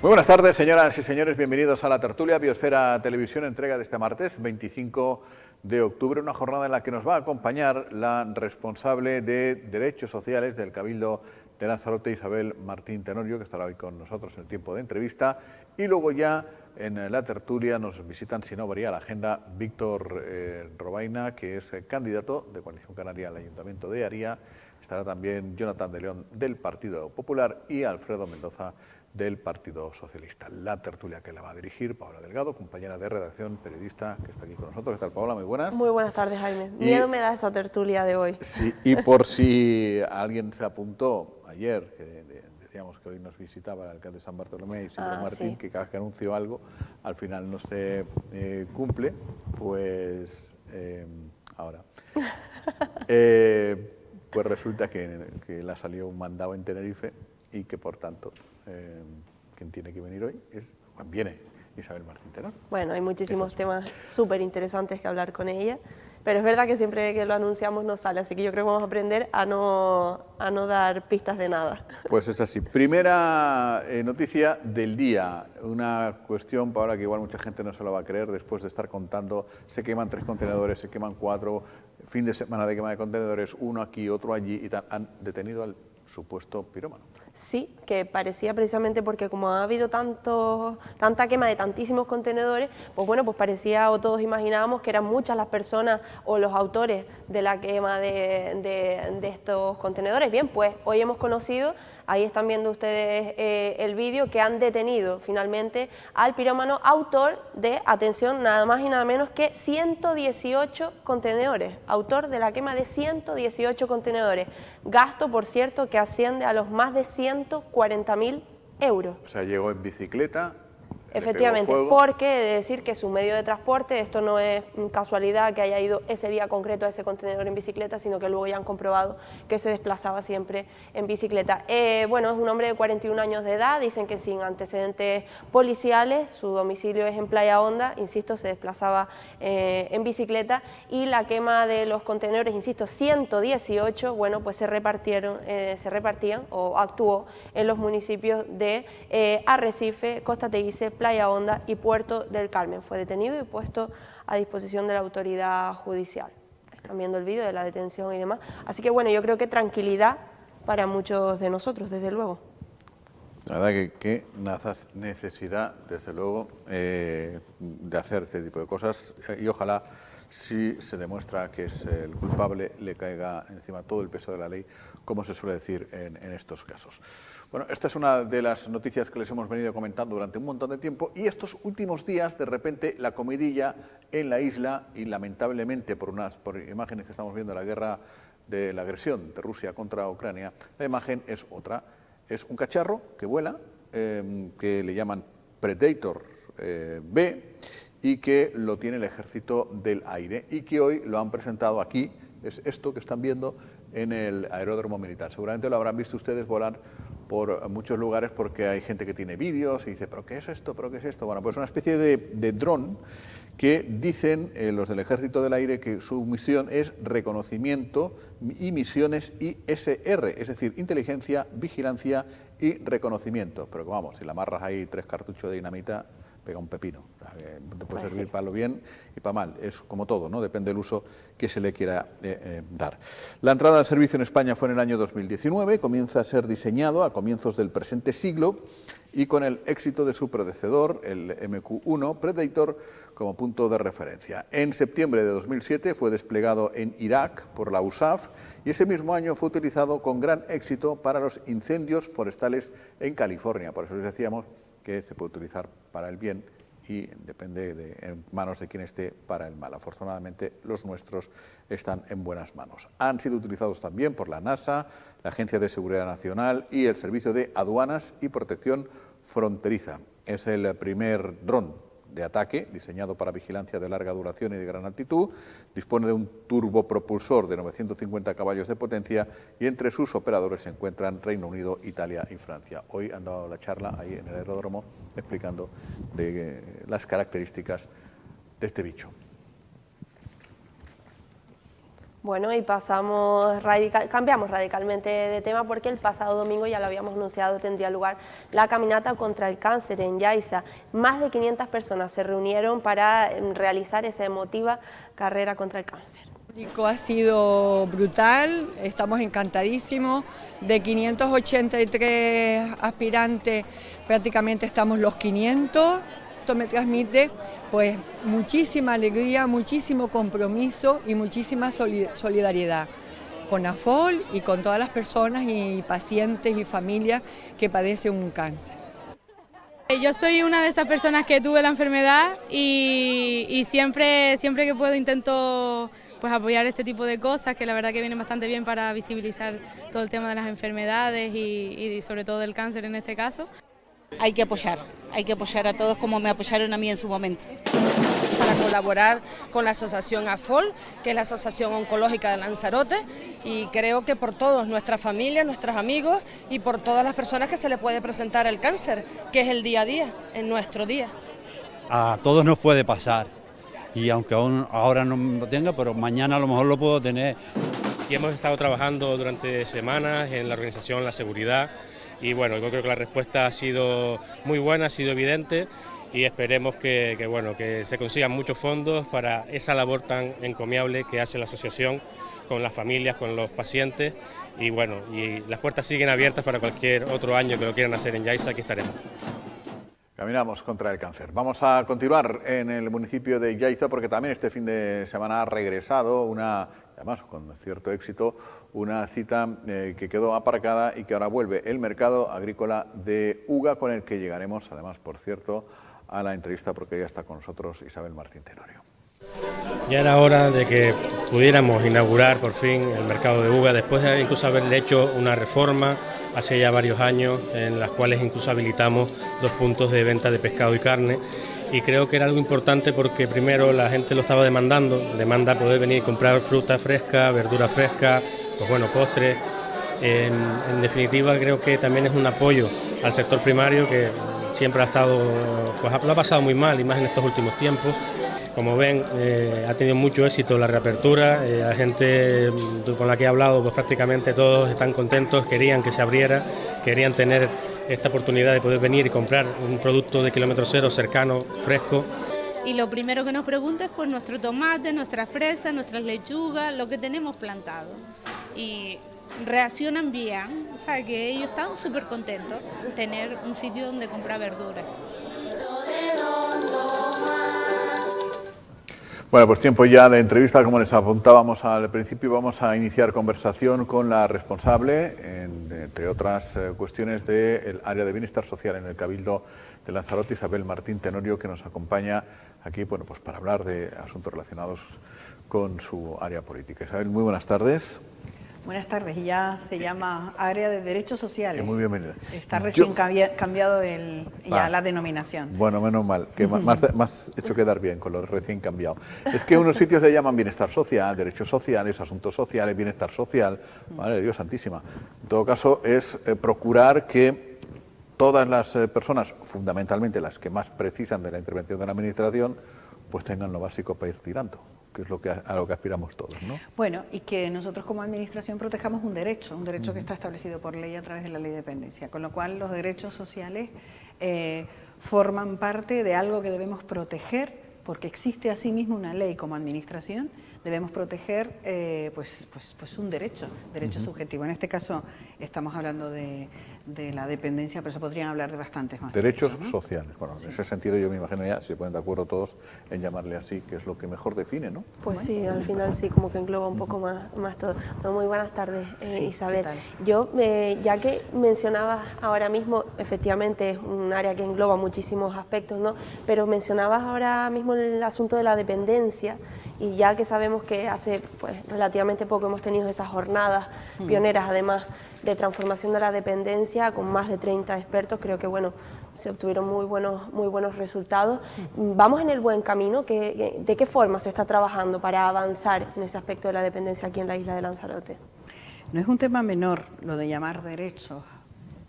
Muy buenas tardes, señoras y señores. Bienvenidos a la tertulia Biosfera Televisión, entrega de este martes 25 de octubre, una jornada en la que nos va a acompañar la responsable de Derechos Sociales del Cabildo de Lanzarote, Isabel Martín Tenorio, que estará hoy con nosotros en el tiempo de entrevista. Y luego ya en la tertulia nos visitan, si no varía la agenda, Víctor Robaina, que es candidato de Coalición Canaria al Ayuntamiento de Aría. Estará también Jonathan de León del Partido Popular y Alfredo Mendoza del Partido Socialista. La tertulia que la va a dirigir Paola Delgado, compañera de redacción, periodista, que está aquí con nosotros. ¿Qué tal, Paola? Muy buenas. Muy buenas tardes, Jaime. Miedo me da esa tertulia de hoy. Sí, y por si alguien se apuntó ayer, que decíamos que hoy nos visitaba el alcalde de San Bartolomé, Isidro Martín, sí. que cada vez que anunció algo, al final no se cumple, pues ahora. Pues resulta que le ha salido un mandado en Tenerife y que, por tanto, quien tiene que venir hoy viene Isabel Martín Tenorio. Bueno, hay muchísimos temas súper interesantes que hablar con ella, pero es verdad que siempre que lo anunciamos no sale, así que yo creo que vamos a aprender a no dar pistas de nada. Pues es así. Primera noticia del día, una cuestión, Paola, que igual mucha gente no se lo va a creer después de estar contando, se queman 3 contenedores, se queman 4, fin de semana de quema de contenedores, uno aquí, otro allí, y tal. Han detenido al supuesto pirómano. Sí, que parecía precisamente porque como ha habido tanta quema de tantísimos contenedores, pues bueno, pues parecía o todos imaginábamos que eran muchas las personas o los autores de la quema de estos contenedores. Bien, pues hoy hemos conocido, ahí están viendo ustedes el vídeo, que han detenido finalmente al pirómano autor de, atención, nada más y nada menos que 118 contenedores, autor de la quema de 118 contenedores. Gasto, por cierto, que asciende a los más de 140.000 euros. O sea, llegó en bicicleta. Efectivamente, porque he de decir que su medio de transporte, esto no es casualidad que haya ido ese día concreto a ese contenedor en bicicleta, sino que luego ya han comprobado que se desplazaba siempre en bicicleta. Bueno, es un hombre de 41 años de edad, dicen que sin antecedentes policiales, su domicilio es en Playa Honda, insisto, se desplazaba en bicicleta, y la quema de los contenedores, insisto, 118, bueno, pues se repartían o actuó en los municipios de Arrecife, Costa Teguise, Playa Honda y Puerto del Carmen. Fue detenido y puesto a disposición de la autoridad judicial. Están viendo el vídeo de la detención y demás. Así que bueno, yo creo que tranquilidad para muchos de nosotros, desde luego. La verdad que necesidad, desde luego, de hacer este tipo de cosas, y ojalá, si se demuestra que es el culpable, le caiga encima todo el peso de la ley, como se suele decir en estos casos. Bueno, esta es una de las noticias que les hemos venido comentando durante un montón de tiempo, y estos últimos días, de repente, la comidilla en la isla, y lamentablemente por imágenes que estamos viendo de la guerra, de la agresión de Rusia contra Ucrania, la imagen es otra. Es un cacharro que vuela, que le llaman Predator B, y que lo tiene el Ejército del Aire, y que hoy lo han presentado aquí, es esto que están viendo en el aeródromo militar. Seguramente lo habrán visto ustedes volar por muchos lugares, porque hay gente que tiene vídeos y dice, ¿pero qué es esto? ¿Pero qué es esto? Bueno, pues una especie de dron que dicen los del Ejército del Aire que su misión es reconocimiento y misiones ISR, es decir, inteligencia, vigilancia y reconocimiento. Pero que vamos, si le amarras ahí 3 cartuchos de dinamita, pega un pepino. O sea, que te puede Pues servir sí, para lo bien y para mal. Es como todo, ¿no? Depende del uso que se le quiera dar. La entrada al servicio en España fue en el año 2019, comienza a ser diseñado a comienzos del presente siglo, y con el éxito de su predecesor, el MQ-1 Predator, como punto de referencia. En septiembre de 2007 fue desplegado en Irak por la USAF, y ese mismo año fue utilizado con gran éxito para los incendios forestales en California. Por eso les decíamos que se puede utilizar para el bien y depende en manos de quien esté para el mal. Afortunadamente, los nuestros están en buenas manos. Han sido utilizados también por la NASA, la Agencia de Seguridad Nacional y el Servicio de Aduanas y Protección Fronteriza. Es el primer dron de ataque, diseñado para vigilancia de larga duración y de gran altitud. Dispone de un turbopropulsor de 950 caballos de potencia, y entre sus operadores se encuentran Reino Unido, Italia y Francia. Hoy han dado la charla ahí en el aeródromo explicando las características de este bicho. Bueno, y cambiamos radicalmente de tema porque el pasado domingo, ya lo habíamos anunciado, tendría lugar la caminata contra el cáncer en Yaiza. Más de 500 personas se reunieron para realizar esa emotiva carrera contra el cáncer. El público ha sido brutal, estamos encantadísimos. De 583 aspirantes, prácticamente estamos los 500. Esto me transmite pues muchísima alegría, muchísimo compromiso y muchísima solidaridad con AFOL y con todas las personas y pacientes y familias que padecen un cáncer. Yo soy una de esas personas que tuve la enfermedad y siempre que puedo intento pues apoyar este tipo de cosas, que la verdad que vienen bastante bien para visibilizar todo el tema de las enfermedades y sobre todo del cáncer en este caso. Hay que apoyar a todos como me apoyaron a mí en su momento. Para colaborar con la asociación AFOL, que es la Asociación Oncológica de Lanzarote, y creo que por todos, nuestra familia, nuestros amigos y por todas las personas que se le puede presentar el cáncer, que es el día a día, en nuestro día. A todos nos puede pasar, y aunque aún ahora no lo tenga, pero mañana a lo mejor lo puedo tener. Y hemos estado trabajando durante semanas en la organización, la seguridad, y bueno, yo creo que la respuesta ha sido muy buena, ha sido evidente, y esperemos que se consigan muchos fondos para esa labor tan encomiable que hace la asociación con las familias, con los pacientes, y bueno, y las puertas siguen abiertas para cualquier otro año que lo quieran hacer en Yaiza, aquí estaremos. Caminamos contra el cáncer. Vamos a continuar en el municipio de Yaiza porque también este fin de semana ha regresado además con cierto éxito, una cita que quedó aparcada y que ahora vuelve, el mercado agrícola de Uga, con el que llegaremos, además, por cierto, a la entrevista porque ya está con nosotros Isabel Martín Tenorio. Ya era hora de que pudiéramos inaugurar por fin el mercado de Uga, después de incluso haberle hecho una reforma hace ya varios años, en las cuales incluso habilitamos 2 puntos de venta de pescado y carne, y creo que era algo importante porque primero la gente lo estaba demanda poder venir y comprar fruta fresca, verdura fresca, pues bueno, postres. En definitiva creo que también es un apoyo al sector primario que siempre lo ha pasado muy mal, y más en estos últimos tiempos. Como ven, ha tenido mucho éxito la reapertura, la gente con la que he hablado, pues prácticamente todos están contentos, querían que se abriera, querían tener esta oportunidad de poder venir y comprar un producto de kilómetro cero cercano, fresco. Y lo primero que nos pregunta es por nuestro tomate, nuestras fresas, nuestras lechugas, lo que tenemos plantado. Y reaccionan bien, o sea que ellos están súper contentos de tener un sitio donde comprar verduras. Bueno, pues tiempo ya de entrevista, como les apuntábamos al principio, vamos a iniciar conversación con la responsable, entre otras cuestiones, del área de bienestar social en el Cabildo de Lanzarote, Isabel Martín Tenorio, que nos acompaña aquí, bueno, pues para hablar de asuntos relacionados con su área política. Isabel, muy buenas tardes. Buenas tardes, y ya se llama Área de Derechos Sociales. Muy bienvenida. Está recién cambiado la denominación. Bueno, menos mal, que más hecho quedar bien con lo recién cambiado. Es que unos sitios le llaman bienestar social, derechos sociales, asuntos sociales, bienestar social, madre Dios santísima. En todo caso, es procurar que todas las personas, fundamentalmente las que más precisan de la intervención de la Administración, pues tengan lo básico para ir tirando, que es a lo que aspiramos todos, ¿no? Bueno, y que nosotros como Administración protejamos un derecho que está establecido por ley a través de la Ley de Dependencia, con lo cual los derechos sociales forman parte de algo que debemos proteger, porque existe asimismo una ley como Administración, debemos proteger pues un derecho subjetivo. En este caso estamos hablando de la dependencia, pero se podrían hablar de bastantes más. Derechos, ¿no? sociales. Bueno, en ese sentido yo me imagino ya, si se ponen de acuerdo todos en llamarle así, que es lo que mejor define, ¿no? Pues sí, al final sí, como que engloba un poco más todo. Bueno, muy buenas tardes, Isabel. Yo, ya que mencionabas ahora mismo, efectivamente es un área que engloba muchísimos aspectos, ¿no? Pero mencionabas ahora mismo el asunto de la dependencia, y ya que sabemos que hace relativamente poco hemos tenido esas jornadas pioneras, además, de transformación de la dependencia con más de 30 expertos, creo que bueno, se obtuvieron muy buenos resultados. ¿Vamos en el buen camino? ¿De qué forma se está trabajando para avanzar en ese aspecto de la dependencia aquí en la isla de Lanzarote? No es un tema menor lo de llamar derechos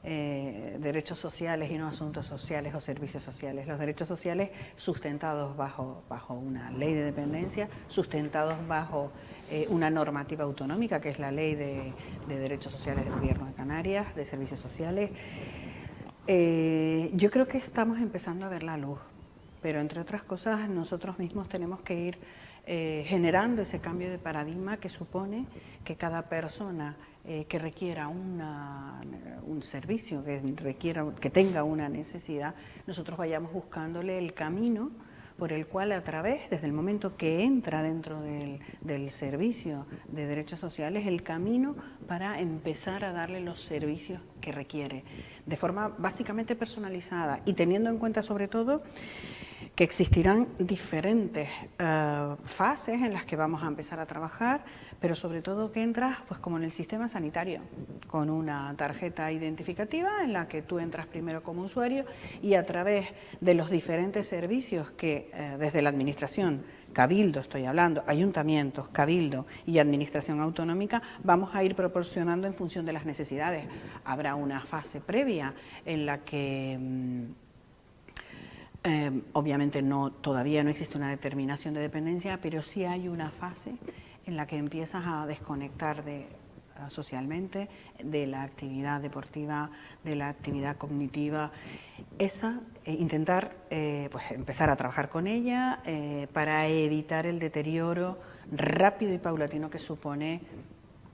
derechos sociales y no asuntos sociales o servicios sociales. Los derechos sociales sustentados bajo una ley de dependencia, sustentados bajo una normativa autonómica, que es la Ley de Derechos Sociales del Gobierno de Canarias, de Servicios Sociales. Yo creo que estamos empezando a ver la luz, pero entre otras cosas nosotros mismos tenemos que ir generando ese cambio de paradigma que supone que cada persona que requiera un servicio, que tenga una necesidad, nosotros vayamos buscándole el camino por el cual desde el momento que entra dentro del servicio de derechos sociales, el camino para empezar a darle los servicios que requiere, de forma básicamente personalizada y teniendo en cuenta sobre todo que existirán diferentes fases en las que vamos a empezar a trabajar, pero sobre todo que entras pues como en el sistema sanitario, con una tarjeta identificativa en la que tú entras primero como usuario y a través de los diferentes servicios que desde la administración, cabildo estoy hablando, ayuntamientos, cabildo y administración autonómica, vamos a ir proporcionando en función de las necesidades. Habrá una fase previa en la que obviamente todavía no existe una determinación de dependencia, pero sí hay una fase en la que empiezas a desconectar socialmente de la actividad deportiva, de la actividad cognitiva, intentar pues empezar a trabajar con ella para evitar el deterioro rápido y paulatino que supone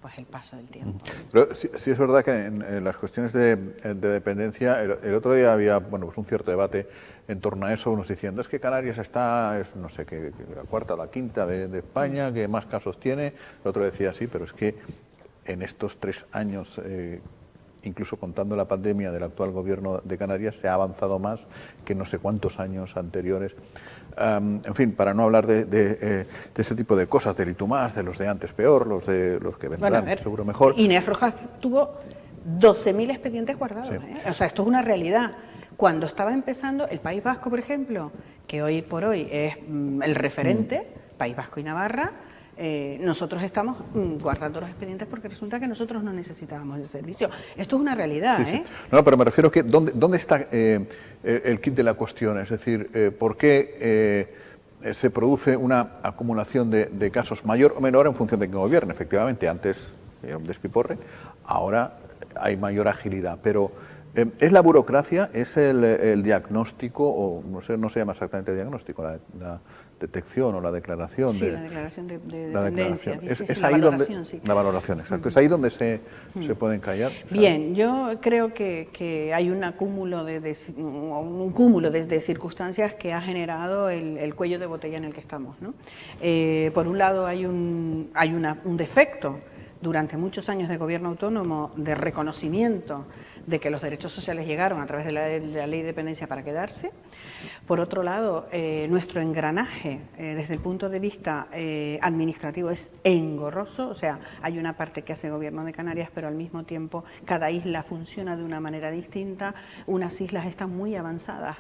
pues el paso del tiempo. Pero sí es verdad que en las cuestiones de dependencia, el otro día había pues un cierto debate en torno a eso, unos diciendo es que Canarias es no sé, que la cuarta o la quinta de España, que más casos tiene. El otro decía sí, pero es que en estos 3 años, incluso contando la pandemia del actual gobierno de Canarias, se ha avanzado más que no sé cuántos años anteriores. En fin, para no hablar de ese tipo de cosas, del y más, de los de antes peor, los que vendrán seguro mejor. Inés Rojas tuvo 12.000 expedientes guardados. Sí. O sea, esto es una realidad. Cuando estaba empezando, el País Vasco, por ejemplo, que hoy por hoy es el referente, País Vasco y Navarra, nosotros estamos guardando los expedientes porque resulta que nosotros no necesitábamos el servicio. Esto es una realidad. Sí, sí. No, pero me refiero que ¿dónde está el kit de la cuestión? Es decir, ¿por qué se produce una acumulación de casos mayor o menor en función de quién gobierne? Efectivamente, antes era un despiporre, ahora hay mayor agilidad, pero ¿es la burocracia, es el diagnóstico, o no se llama exactamente diagnóstico, la detección o la declaración? Sí, la declaración de dependencia. Es ahí donde la valoración, exacto. Es ahí donde se pueden callar. Bien, yo creo que hay un cúmulo de circunstancias que ha generado el cuello de botella en el que estamos, ¿no? Por un lado hay un defecto durante muchos años de gobierno autónomo de reconocimiento de que los derechos sociales llegaron a través de la ley de dependencia para quedarse. Por otro lado, nuestro engranaje desde el punto de vista administrativo es engorroso, o sea, hay una parte que hace Gobierno de Canarias, pero al mismo tiempo cada isla funciona de una manera distinta. Unas islas están muy avanzadas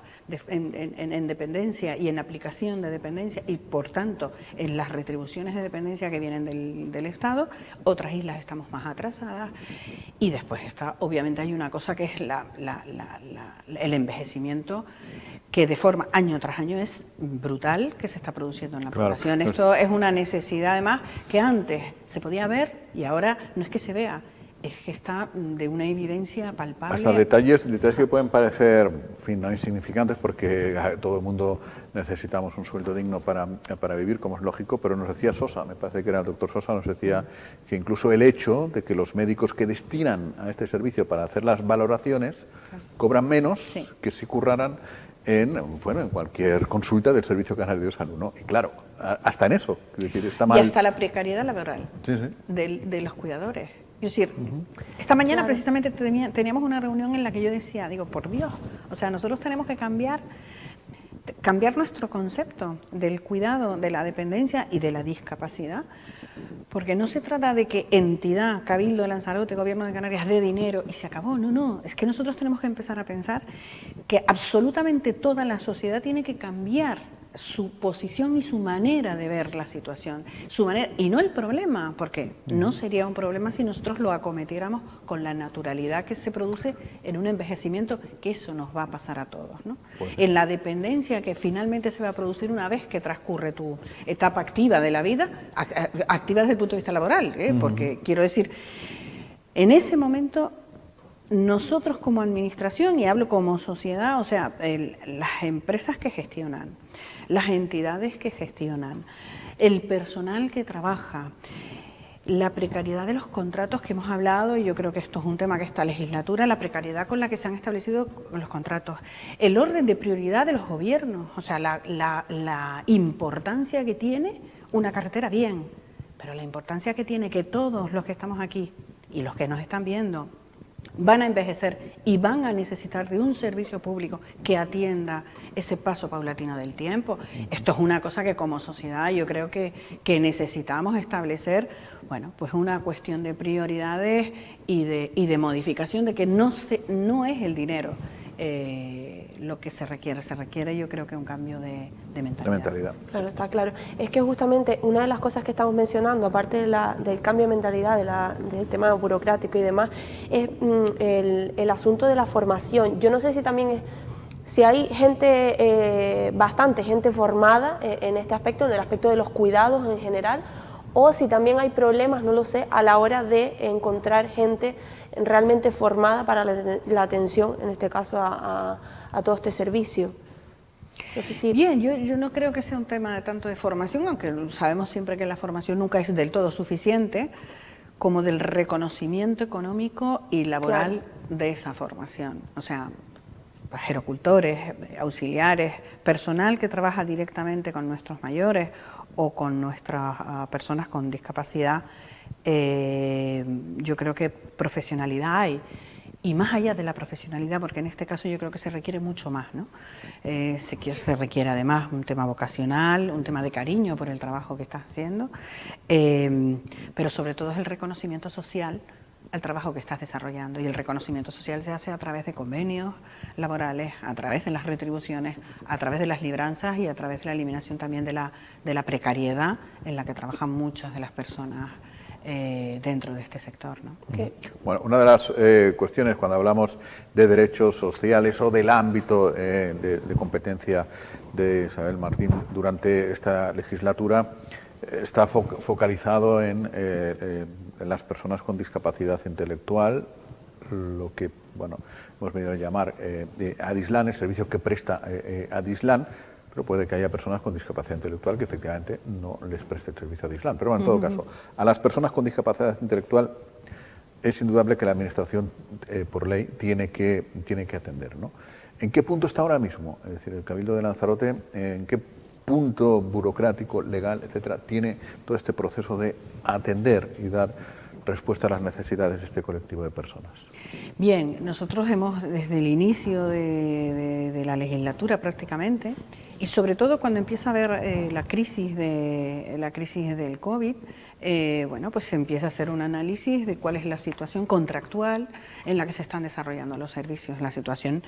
en dependencia y en aplicación de dependencia y, por tanto, en las retribuciones de dependencia que vienen del Estado. Otras islas estamos más atrasadas y después obviamente hay una cosa que es el envejecimiento, que de forma año tras año es brutal, que se está produciendo en la población. Esto es una necesidad, además, que antes se podía ver y ahora no es que se vea, es que está de una evidencia palpable. Hasta detalles que pueden parecer, en fin, no insignificantes, porque todo el mundo necesitamos un sueldo digno para vivir, como es lógico, pero nos decía Sosa, me parece que era el doctor Sosa, nos decía que incluso el hecho de que los médicos que destinan a este servicio para hacer las valoraciones cobran menos que si curraran en cualquier consulta del Servicio Canario de Salud, ¿no? Y claro, hasta en eso, es decir, está mal. Y hasta la precariedad laboral de los cuidadores. Es decir, esta mañana precisamente teníamos una reunión en la que yo decía, por Dios, o sea, nosotros tenemos que cambiar nuestro concepto del cuidado, de la dependencia y de la discapacidad, porque no se trata de que entidad, Cabildo de Lanzarote, Gobierno de Canarias dé dinero y se acabó, no, es que nosotros tenemos que empezar a pensar que absolutamente toda la sociedad tiene que cambiar su posición y su manera de ver la situación, su manera, y no el problema, porque no sería un problema si nosotros lo acometiéramos con la naturalidad que se produce en un envejecimiento, que eso nos va a pasar a todos, ¿no? En la dependencia que finalmente se va a producir una vez que transcurre tu etapa activa de la vida, activa desde el punto de vista laboral, porque quiero decir, en ese momento nosotros como administración, y hablo como sociedad, o sea, las empresas que gestionan, las entidades que gestionan, el personal que trabaja, la precariedad de los contratos que hemos hablado, y yo creo que esto es un tema que esta legislatura, la precariedad con la que se han establecido los contratos, el orden de prioridad de los gobiernos, o sea, la importancia que tiene una carretera bien, pero la importancia que tiene que todos los que estamos aquí y los que nos están viendo van a envejecer y van a necesitar de un servicio público que atienda ese paso paulatino del tiempo. Esto es una cosa que como sociedad yo creo que necesitamos establecer, bueno, pues una cuestión de prioridades y de modificación, de que no es el dinero lo que se requiere yo creo que un cambio de mentalidad. Claro, está claro. Es que justamente una de las cosas que estamos mencionando, aparte del cambio de mentalidad, del tema burocrático y demás, es el asunto de la formación. Yo no sé si también si hay gente, bastante gente formada en este aspecto, en el aspecto de los cuidados en general, o si también hay problemas, no lo sé, a la hora de encontrar gente realmente formada para la atención, en este caso a todo este servicio. No sé si... Bien, yo no creo que sea un tema de tanto de formación, aunque sabemos siempre que la formación nunca es del todo suficiente, como del reconocimiento económico y laboral de esa formación. O sea, gerocultores, auxiliares, personal que trabaja directamente con nuestros mayores o con nuestras personas con discapacidad, yo creo que profesionalidad hay. Y más allá de la profesionalidad, porque en este caso yo creo que se requiere mucho más, ¿no? Se requiere además un tema vocacional, un tema de cariño por el trabajo que estás haciendo, pero sobre todo es el reconocimiento social al trabajo que estás desarrollando, y el reconocimiento social se hace a través de convenios laborales, a través de las retribuciones, a través de las libranzas y a través de la eliminación también de la precariedad en la que trabajan muchas de las personas dentro de este sector, ¿no? Bueno, una de las cuestiones cuando hablamos de derechos sociales o del ámbito de competencia de Isabel Martín durante esta legislatura está focalizado en las personas con discapacidad intelectual, lo que bueno hemos venido a llamar Adislan, el servicio que presta Adislan, pero puede que haya personas con discapacidad intelectual que efectivamente no les preste el servicio Adislan. Pero bueno, en todo caso, a las personas con discapacidad intelectual es indudable que la Administración, por ley, tiene que atender, ¿no? ¿En qué punto está ahora mismo? Es decir, el Cabildo de Lanzarote, ¿en qué punto burocrático, legal, etcétera, tiene todo este proceso de atender y dar respuesta a las necesidades de este colectivo de personas? Bien, nosotros hemos, desde el inicio de la legislatura prácticamente, y sobre todo cuando empieza a haber la crisis del COVID, bueno, pues se empieza a hacer un análisis de cuál es la situación contractual en la que se están desarrollando los servicios. La situación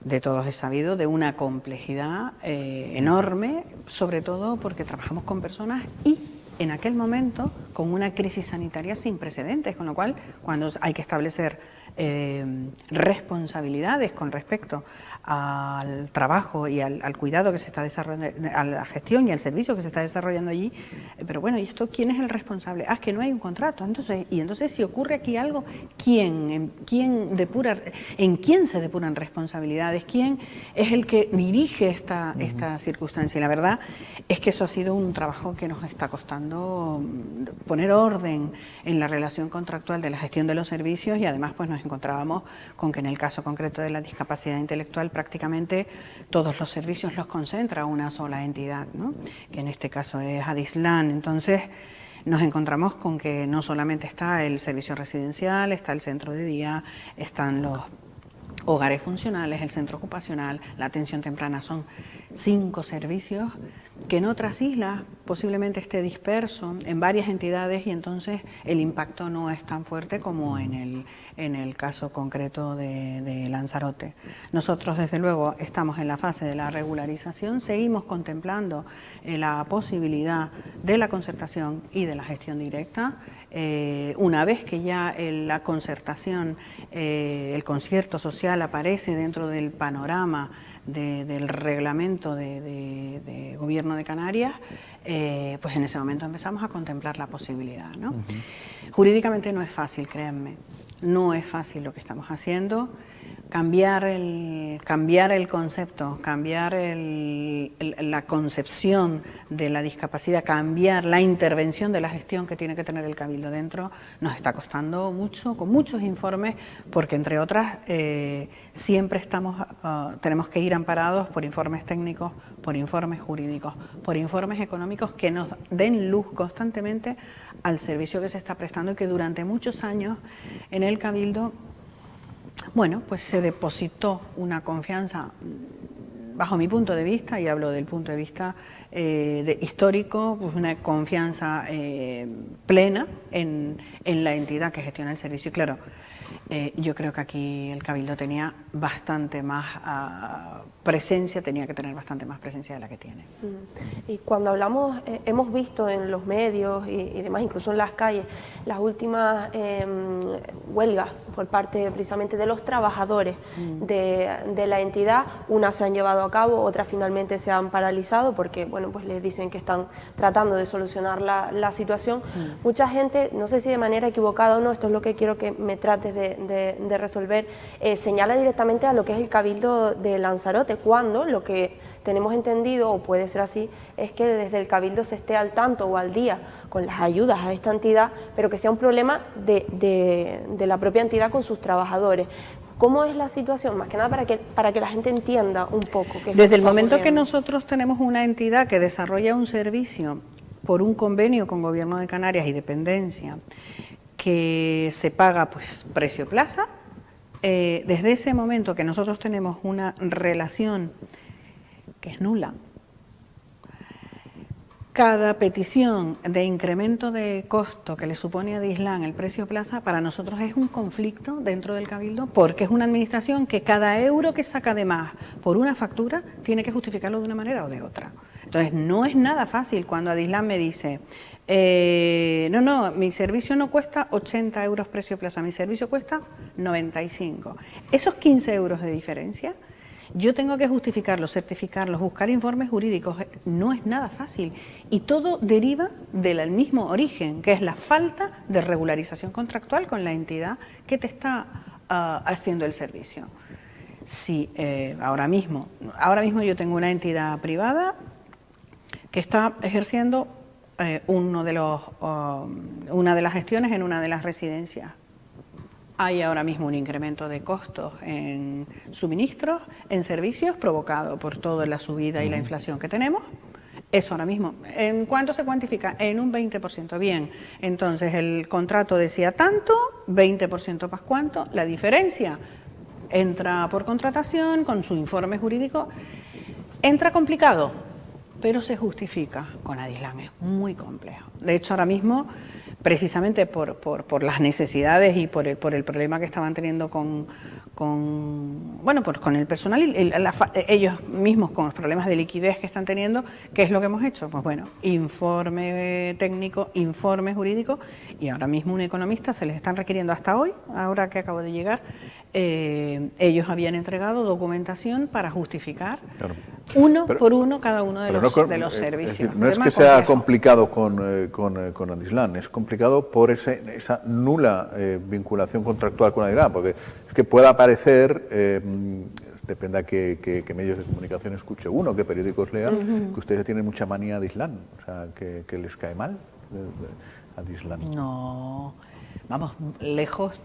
de todos es sabido, de una complejidad enorme, sobre todo porque trabajamos con personas y en aquel momento con una crisis sanitaria sin precedentes, con lo cual cuando hay que establecer responsabilidades con respecto al trabajo y al cuidado que se está desarrollando, a la gestión y al servicio que se está desarrollando allí, pero bueno, ¿y esto quién es el responsable? Es que no hay un contrato, entonces si ocurre aquí algo, ¿en quién se depuran responsabilidades? ¿Quién es el que dirige esta circunstancia? Y la verdad es que eso ha sido un trabajo que nos está costando poner orden en la relación contractual de la gestión de los servicios, y además pues nos encontrábamos con que en el caso concreto de la discapacidad intelectual prácticamente todos los servicios los concentra una sola entidad, ¿no? Que en este caso es Adislan. Entonces nos encontramos con que no solamente está el servicio residencial, está el centro de día, están los hogares funcionales, el centro ocupacional, la atención temprana. Son 5 servicios que en otras islas posiblemente esté disperso en varias entidades y entonces el impacto no es tan fuerte como en el caso concreto de Lanzarote. Nosotros desde luego estamos en la fase de la regularización, seguimos contemplando la posibilidad de la concertación y de la gestión directa. Una vez que ya la concertación, el concierto social aparece dentro del panorama del reglamento de gobierno de Canarias, pues en ese momento empezamos a contemplar la posibilidad, ¿no? Jurídicamente no es fácil, créanme, no es fácil lo que estamos haciendo. Cambiar el concepto, cambiar la concepción de la discapacidad, cambiar la intervención de la gestión que tiene que tener el Cabildo dentro, nos está costando mucho, con muchos informes, porque entre otras siempre tenemos que ir amparados por informes técnicos, por informes jurídicos, por informes económicos que nos den luz constantemente al servicio que se está prestando y que durante muchos años en el Cabildo, bueno, pues se depositó una confianza, bajo mi punto de vista, y hablo del punto de vista histórico, pues una confianza plena en la entidad que gestiona el servicio. Y claro, yo creo que aquí el Cabildo tenía bastante más presencia, tenía que tener bastante más presencia de la que tiene. Y cuando hablamos, hemos visto en los medios y demás, incluso en las calles, las últimas huelgas por parte precisamente de los trabajadores de la entidad. Unas se han llevado a cabo, otras finalmente se han paralizado porque, bueno, pues les dicen que están tratando de solucionar la situación. Mucha gente, no sé si de manera equivocada o no, esto es lo que quiero que me trates de resolver, señala directamente a lo que es el Cabildo de Lanzarote, cuando lo que tenemos entendido, o puede ser así, es que desde el Cabildo se esté al tanto o al día con las ayudas a esta entidad, pero que sea un problema de la propia entidad con sus trabajadores. ¿Cómo es la situación? Más que nada para que la gente entienda un poco. Desde el momento que nosotros tenemos una entidad que desarrolla un servicio por un convenio con Gobierno de Canarias y dependencia, que se paga pues precio plaza, desde ese momento que nosotros tenemos una relación que es nula, cada petición de incremento de costo que le supone a Dislan el precio plaza, para nosotros es un conflicto dentro del Cabildo, porque es una administración que cada euro que saca de más por una factura tiene que justificarlo de una manera o de otra. Entonces no es nada fácil cuando a Dislan me dice: no, mi servicio no cuesta 80 euros precio plaza, mi servicio cuesta 95. Esos 15 euros de diferencia, yo tengo que justificarlos, certificarlos, buscar informes jurídicos, no es nada fácil. Y todo deriva del mismo origen, que es la falta de regularización contractual con la entidad que te está haciendo el servicio. Sí, ahora mismo yo tengo una entidad privada que está ejerciendo una de las gestiones en una de las residencias. Hay ahora mismo un incremento de costos en suministros, en servicios, provocado por toda la subida y la inflación que tenemos. Eso ahora mismo, ¿en cuánto se cuantifica? En un 20%. Bien, entonces el contrato decía tanto, 20% más cuánto, la diferencia entra por contratación, con su informe jurídico, entra complicado, pero se justifica con Adislan, es muy complejo. De hecho, ahora mismo, precisamente por las necesidades y por el problema que estaban teniendo con el personal y ellos mismos con los problemas de liquidez que están teniendo, ¿qué es lo que hemos hecho? Pues bueno, informe técnico, informe jurídico, y ahora mismo un economista se les están requiriendo hasta hoy, ahora que acabo de llegar, ellos habían entregado documentación para justificar por uno cada uno de los servicios. Es decir, no es que sea complicado con Adislan, es complicado por esa nula vinculación contractual con Adislan, porque es que pueda parecer, depende a qué medios de comunicación escuche uno, qué periódicos lea, que ustedes tienen mucha manía a Adislan, o sea, que les cae mal Adislan. No, vamos, lejos,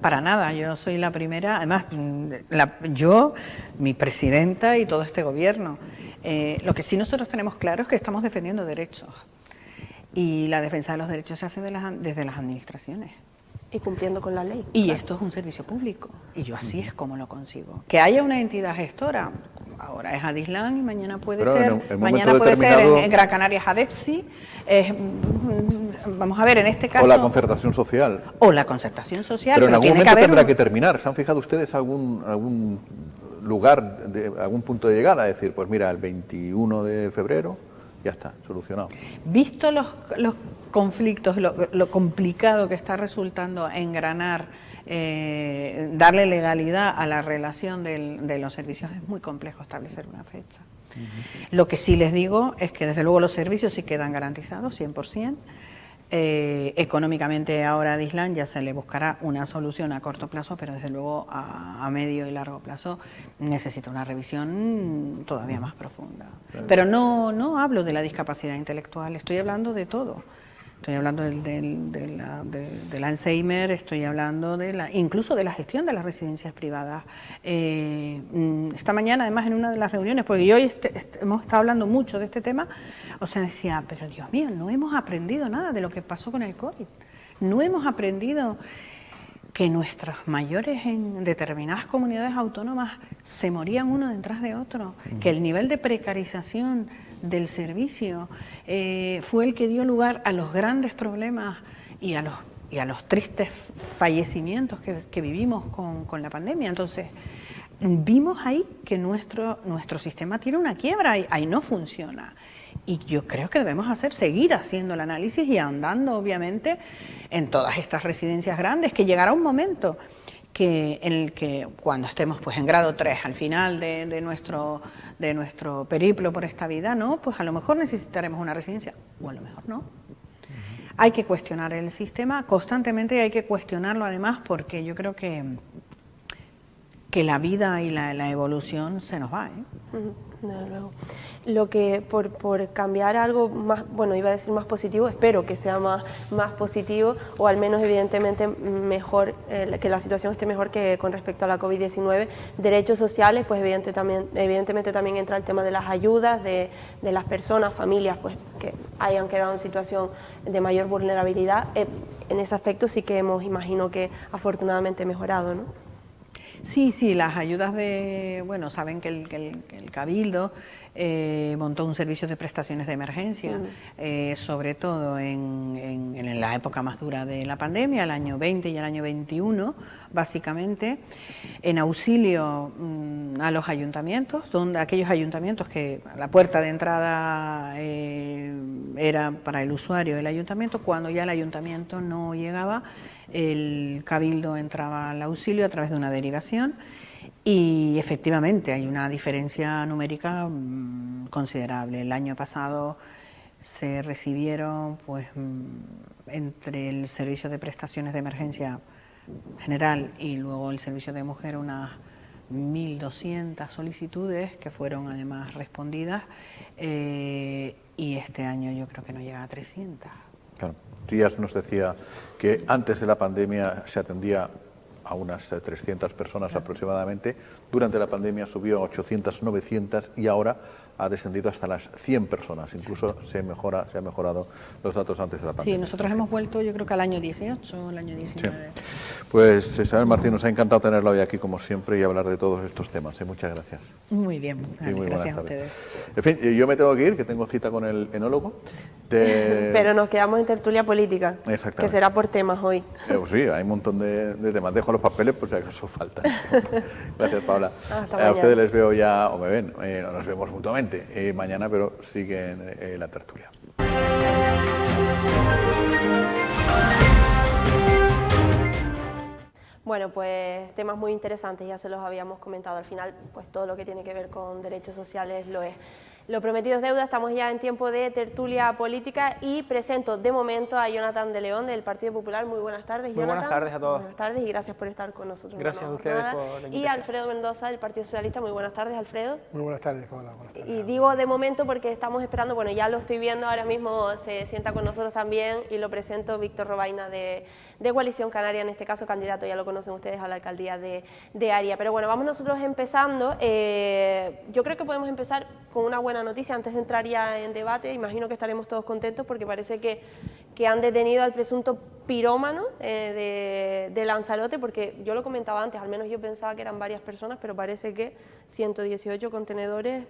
para nada. Yo soy la primera, además, mi presidenta y todo este gobierno. Lo que sí nosotros tenemos claro es que estamos defendiendo derechos. Y la defensa de los derechos se hace desde las administraciones. Y cumpliendo con la ley. Y esto es un servicio público, y yo así es como lo consigo. Que haya una entidad gestora, ahora es Adislan y mañana puede ser, en Gran Canaria es Adepsi, vamos a ver, en este caso... O la concertación social. O la concertación social. Pero en algún momento tendrá que terminar. ¿Se han fijado ustedes algún lugar, algún punto de llegada? Es decir, pues mira, el 21 de febrero ya está, solucionado. Visto los conflictos, lo complicado que está resultando engranar, darle legalidad a la relación de los servicios, es muy complejo establecer una fecha. Lo que sí les digo es que desde luego los servicios sí quedan garantizados 100%. Económicamente ahora a Adislan ya se le buscará una solución a corto plazo, pero desde luego a medio y largo plazo necesita una revisión todavía más profunda. Pero no hablo de la discapacidad intelectual, estoy hablando de todo. Estoy hablando del Alzheimer, estoy hablando incluso de la gestión de las residencias privadas. Esta mañana, además, en una de las reuniones, porque hoy hemos estado hablando mucho de este tema, o sea, decía, pero Dios mío, no hemos aprendido nada de lo que pasó con el COVID. No hemos aprendido que nuestros mayores en determinadas comunidades autónomas se morían uno detrás de otro, que el nivel de precarización del servicio fue el que dio lugar a los grandes problemas y a los tristes fallecimientos que vivimos con la pandemia. Entonces, vimos ahí que nuestro sistema tiene una quiebra, ahí no funciona. Y yo creo que debemos seguir haciendo el análisis y andando, obviamente, en todas estas residencias grandes, que llegará un momento en el que cuando estemos pues en grado 3, al final de nuestro periplo por esta vida, ¿no? Pues a lo mejor necesitaremos una residencia, o a lo mejor no. Hay que cuestionar el sistema constantemente y hay que cuestionarlo además porque yo creo que la vida y la evolución se nos va, Desde luego. Lo que por cambiar algo más, bueno, iba a decir más positivo, espero que sea más positivo o al menos evidentemente mejor, que la situación esté mejor que con respecto a la COVID-19. Derechos sociales, pues evidentemente también entra el tema de las ayudas de las personas, familias, pues que hayan quedado en situación de mayor vulnerabilidad. En ese aspecto sí que imagino que afortunadamente mejorado, ¿no? Sí, las ayudas bueno, saben que el Cabildo montó un servicio de prestaciones de emergencia, sobre todo en la época más dura de la pandemia, el año 20 y el año 21, básicamente, en auxilio a los ayuntamientos, donde aquellos ayuntamientos que la puerta de entrada era para el usuario del ayuntamiento, cuando ya el ayuntamiento no llegaba, el Cabildo entraba al auxilio a través de una derivación y efectivamente hay una diferencia numérica considerable. El año pasado se recibieron pues entre el servicio de prestaciones de emergencia general y luego el servicio de mujer unas 1.200 solicitudes que fueron además respondidas y este año yo creo que no llega a 300. Claro. Díaz nos decía que antes de la pandemia se atendía a unas 300 personas aproximadamente, durante la pandemia subió a 800, 900 y ahora ha descendido hasta las 100 personas, incluso se han mejorado los datos antes de la pandemia. Sí, nosotros hemos vuelto yo creo que al año 18, al año 19. Sí. Pues Isabel Martín, nos ha encantado tenerla hoy aquí como siempre y hablar de todos estos temas. Muchas gracias. Muy bien, muy gracias a ustedes. En fin, yo me tengo que ir, que tengo cita con el enólogo. Pero nos quedamos en tertulia política, que será por temas hoy. Sí, hay un montón de temas. Dejo los papeles por si acaso falta. Gracias, Paula. A ustedes les veo ya, o me ven, nos vemos mutuamente mañana, pero siguen la tertulia. Bueno, pues temas muy interesantes, ya se los habíamos comentado. Al final, pues todo lo que tiene que ver con derechos sociales lo es. Lo prometido es deuda, estamos ya en tiempo de tertulia política y presento de momento a Jonathan de León del Partido Popular. Muy buenas tardes, Jonathan. Muy buenas tardes a todos. Buenas tardes y gracias por estar con nosotros. Gracias a ustedes por la invitación. Y Alfredo Mendoza del Partido Socialista. Muy buenas tardes, Alfredo. Muy buenas tardes, Paola. Buenas tardes. Y digo de momento porque estamos esperando, bueno, ya lo estoy viendo ahora mismo, se sienta con nosotros también y lo presento Víctor Robaina de Coalición Canaria, en este caso candidato, ya lo conocen ustedes, a la alcaldía de Aria. Pero bueno, vamos nosotros empezando. Yo creo que podemos empezar con una buena noticia antes de entrar ya en debate. Imagino que estaremos todos contentos porque parece que que han detenido al presunto pirómano de Lanzarote, porque yo lo comentaba antes, al menos yo pensaba que eran varias personas, pero parece que 118 contenedores,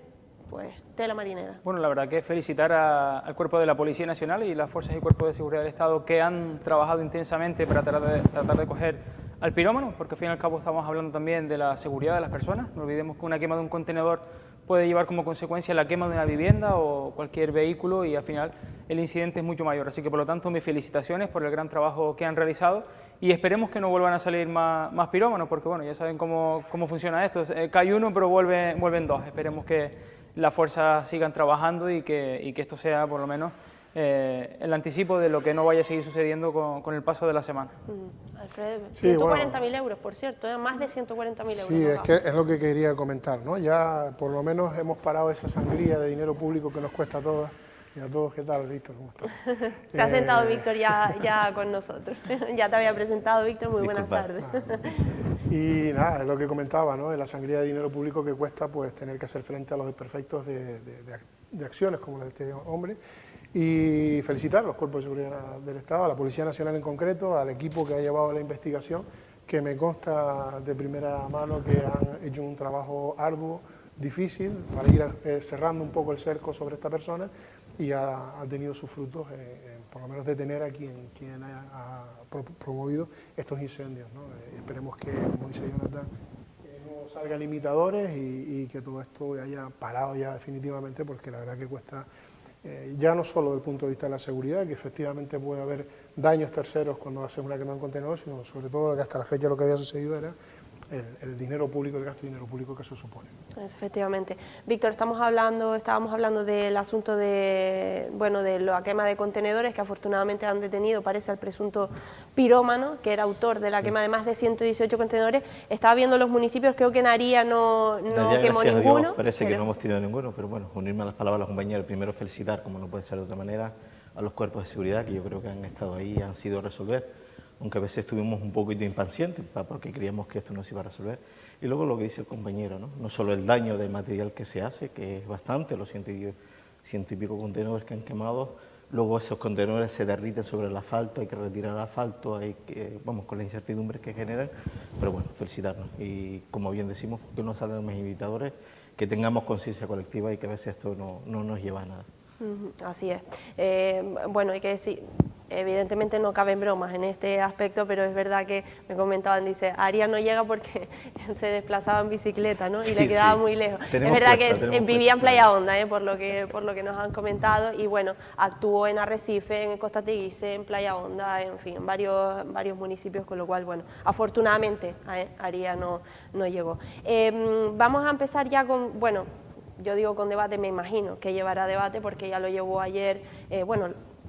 pues tela marinera. Bueno, la verdad que felicitar al cuerpo de la Policía Nacional y las fuerzas y cuerpos de seguridad del Estado que han trabajado intensamente para tratar de coger al pirómano, porque al fin y al cabo estamos hablando también de la seguridad de las personas. No olvidemos que una quema de un contenedor puede llevar como consecuencia la quema de una vivienda o cualquier vehículo y al final el incidente es mucho mayor. Así que por lo tanto mis felicitaciones por el gran trabajo que han realizado y esperemos que no vuelvan a salir más pirómanos, porque bueno, ya saben cómo funciona esto. Cae uno pero vuelven dos. Esperemos que las fuerzas sigan trabajando y que esto sea por lo menos el anticipo de lo que no vaya a seguir sucediendo con el paso de la semana. Alfredo, Sí, 140.000 euros, por cierto, más de 140.000 euros. Sí, es lo que quería comentar, ¿no? Ya por lo menos hemos parado esa sangría de dinero público que nos cuesta a todas y a todos. ¿Qué tal, Víctor? ¿Cómo estás? Se ha sentado Víctor ya con nosotros. Ya te había presentado, Víctor, muy buenas tardes. Y nada, es lo que comentaba, ¿no? La sangría de dinero público que cuesta pues tener que hacer frente a los desperfectos de acciones como la de este hombre. Y felicitar a los cuerpos de seguridad del Estado, a la Policía Nacional en concreto, al equipo que ha llevado la investigación, que me consta de primera mano que han hecho un trabajo arduo, difícil, para ir cerrando un poco el cerco sobre esta persona y ha tenido sus frutos, por lo menos detener a quien ha promovido estos incendios, ¿no? Esperemos que, como dice Jonathan, no salgan limitadores y que todo esto haya parado ya definitivamente, porque la verdad que cuesta... ya no solo desde el punto de vista de la seguridad, que efectivamente puede haber daños terceros cuando hace una quema de un contenedor, sino sobre todo que hasta la fecha lo que había sucedido era el dinero público, el gasto de dinero público que eso supone. Efectivamente. Víctor, estábamos hablando del asunto de la quema de contenedores, que afortunadamente han detenido, parece, al presunto pirómano, que era autor de la quema de más de 118 contenedores. Estaba viendo los municipios, creo que en Aría no quemó ninguno. Dios, parece que no hemos tenido ninguno, pero bueno, unirme a las palabras de los compañeros, primero felicitar, como no puede ser de otra manera, a los cuerpos de seguridad que yo creo que han estado ahí y han sido resolver, aunque a veces estuvimos un poquito impacientes porque creíamos que esto no se iba a resolver. Y luego lo que dice el compañero, no solo el daño del material que se hace, que es bastante, los 100 y pico contenedores que han quemado, luego esos contenedores se derriten sobre el asfalto, hay que retirar el asfalto, con las incertidumbres que generan, pero bueno, felicitarnos y como bien decimos, que no salgan más invitadores, que tengamos conciencia colectiva y que a veces esto no nos lleva a nada. Así es. Bueno, hay que decir, evidentemente no caben bromas en este aspecto, pero es verdad que me comentaban, dice, Aria no llega porque se desplazaba en bicicleta, ¿no? Y le quedaba muy lejos. Es verdad que vivía en Playa Honda, por lo que nos han comentado, y bueno, actuó en Arrecife, en Costa Teguise, en Playa Honda, en fin, en varios municipios, con lo cual, bueno, afortunadamente Aria no llegó. Vamos a empezar ya con, bueno, yo digo con debate, me imagino que llevará debate porque ya lo llevó ayer,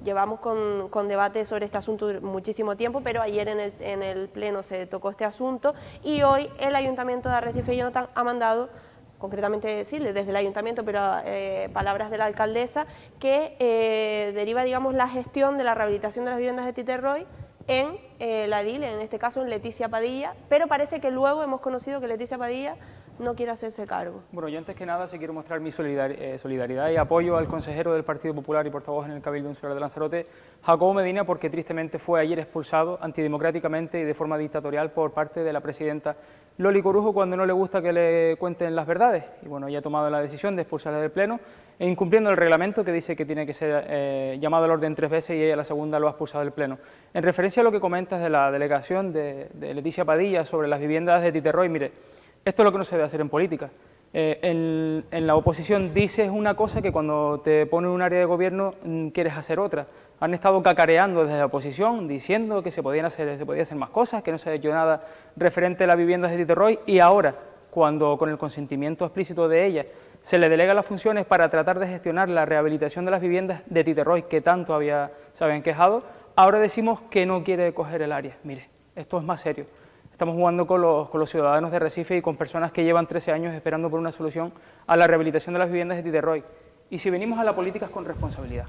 llevamos con debate sobre este asunto muchísimo tiempo, pero ayer en el Pleno se tocó este asunto y hoy el Ayuntamiento de Arrecife y Jonathan ha mandado, concretamente decirle desde el Ayuntamiento, pero palabras de la alcaldesa, que deriva, digamos, la gestión de la rehabilitación de las viviendas de Tite Roy en la edil, en este caso en Leticia Padilla, pero parece que luego hemos conocido que Leticia Padilla no quiere hacerse cargo. Bueno, yo antes que nada sí quiero mostrar mi solidaridad y apoyo al consejero del Partido Popular y portavoz en el Cabildo Insular de Lanzarote, Jacobo Medina, porque tristemente fue ayer expulsado antidemocráticamente y de forma dictatorial por parte de la presidenta Loli Corujo cuando no le gusta que le cuenten las verdades. Y bueno, ella ha tomado la decisión de expulsarle del Pleno e incumpliendo el reglamento que dice que tiene que ser llamado al orden 3 veces y ella la segunda lo ha expulsado del Pleno. En referencia a lo que comentas de la delegación de Leticia Padilla sobre las viviendas de Tite Roy, mire, esto es lo que no se debe hacer en política. En la oposición dices una cosa que cuando te ponen en un área de gobierno quieres hacer otra. Han estado cacareando desde la oposición diciendo que se podían hacer más cosas, que no se ha hecho nada referente a las viviendas de Tite Roy y ahora, cuando con el consentimiento explícito de ella se le delega las funciones para tratar de gestionar la rehabilitación de las viviendas de Tite Roy que tanto se habían quejado, ahora decimos que no quiere coger el área. Mire, esto es más serio. Estamos jugando con los ciudadanos de Arrecife y con personas que llevan 13 años esperando por una solución a la rehabilitación de las viviendas de Tite Roy. Y si venimos a la política es con responsabilidad.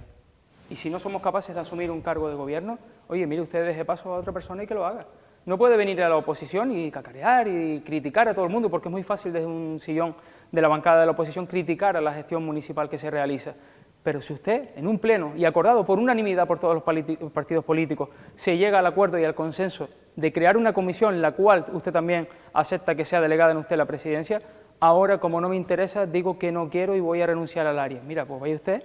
Y si no somos capaces de asumir un cargo de gobierno, oye, mire, usted deje paso a otra persona y que lo haga. No puede venir a la oposición y cacarear y criticar a todo el mundo, porque es muy fácil desde un sillón de la bancada de la oposición criticar a la gestión municipal que se realiza. Pero si usted, en un pleno y acordado por unanimidad por todos los partidos políticos, se llega al acuerdo y al consenso de crear una comisión, la cual usted también acepta que sea delegada en usted la presidencia, ahora, como no me interesa, digo que no quiero y voy a renunciar al área. Mira, pues vaya usted,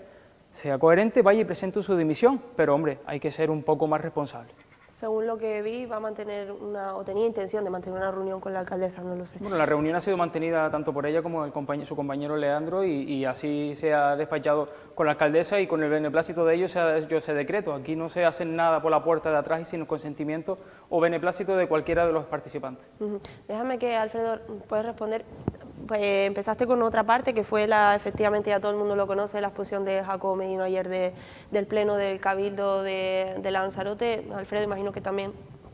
sea coherente, vaya y presente su dimisión, pero hombre, hay que ser un poco más responsable. Según lo que vi, va a mantener o tenía intención de mantener una reunión con la alcaldesa, no lo sé. Bueno, la reunión ha sido mantenida tanto por ella como su compañero Leandro y así se ha despachado con la alcaldesa y con el beneplácito de ellos se ha hecho ese decreto. Aquí no se hace nada por la puerta de atrás y sin el consentimiento o beneplácito de cualquiera de los participantes. Déjame que, Alfredo, puedes responder. Pues empezaste con otra parte que fue efectivamente ya todo el mundo lo conoce, la exposición de Jacobo Medino ayer del pleno del Cabildo de Lanzarote. Alfredo, imagino que también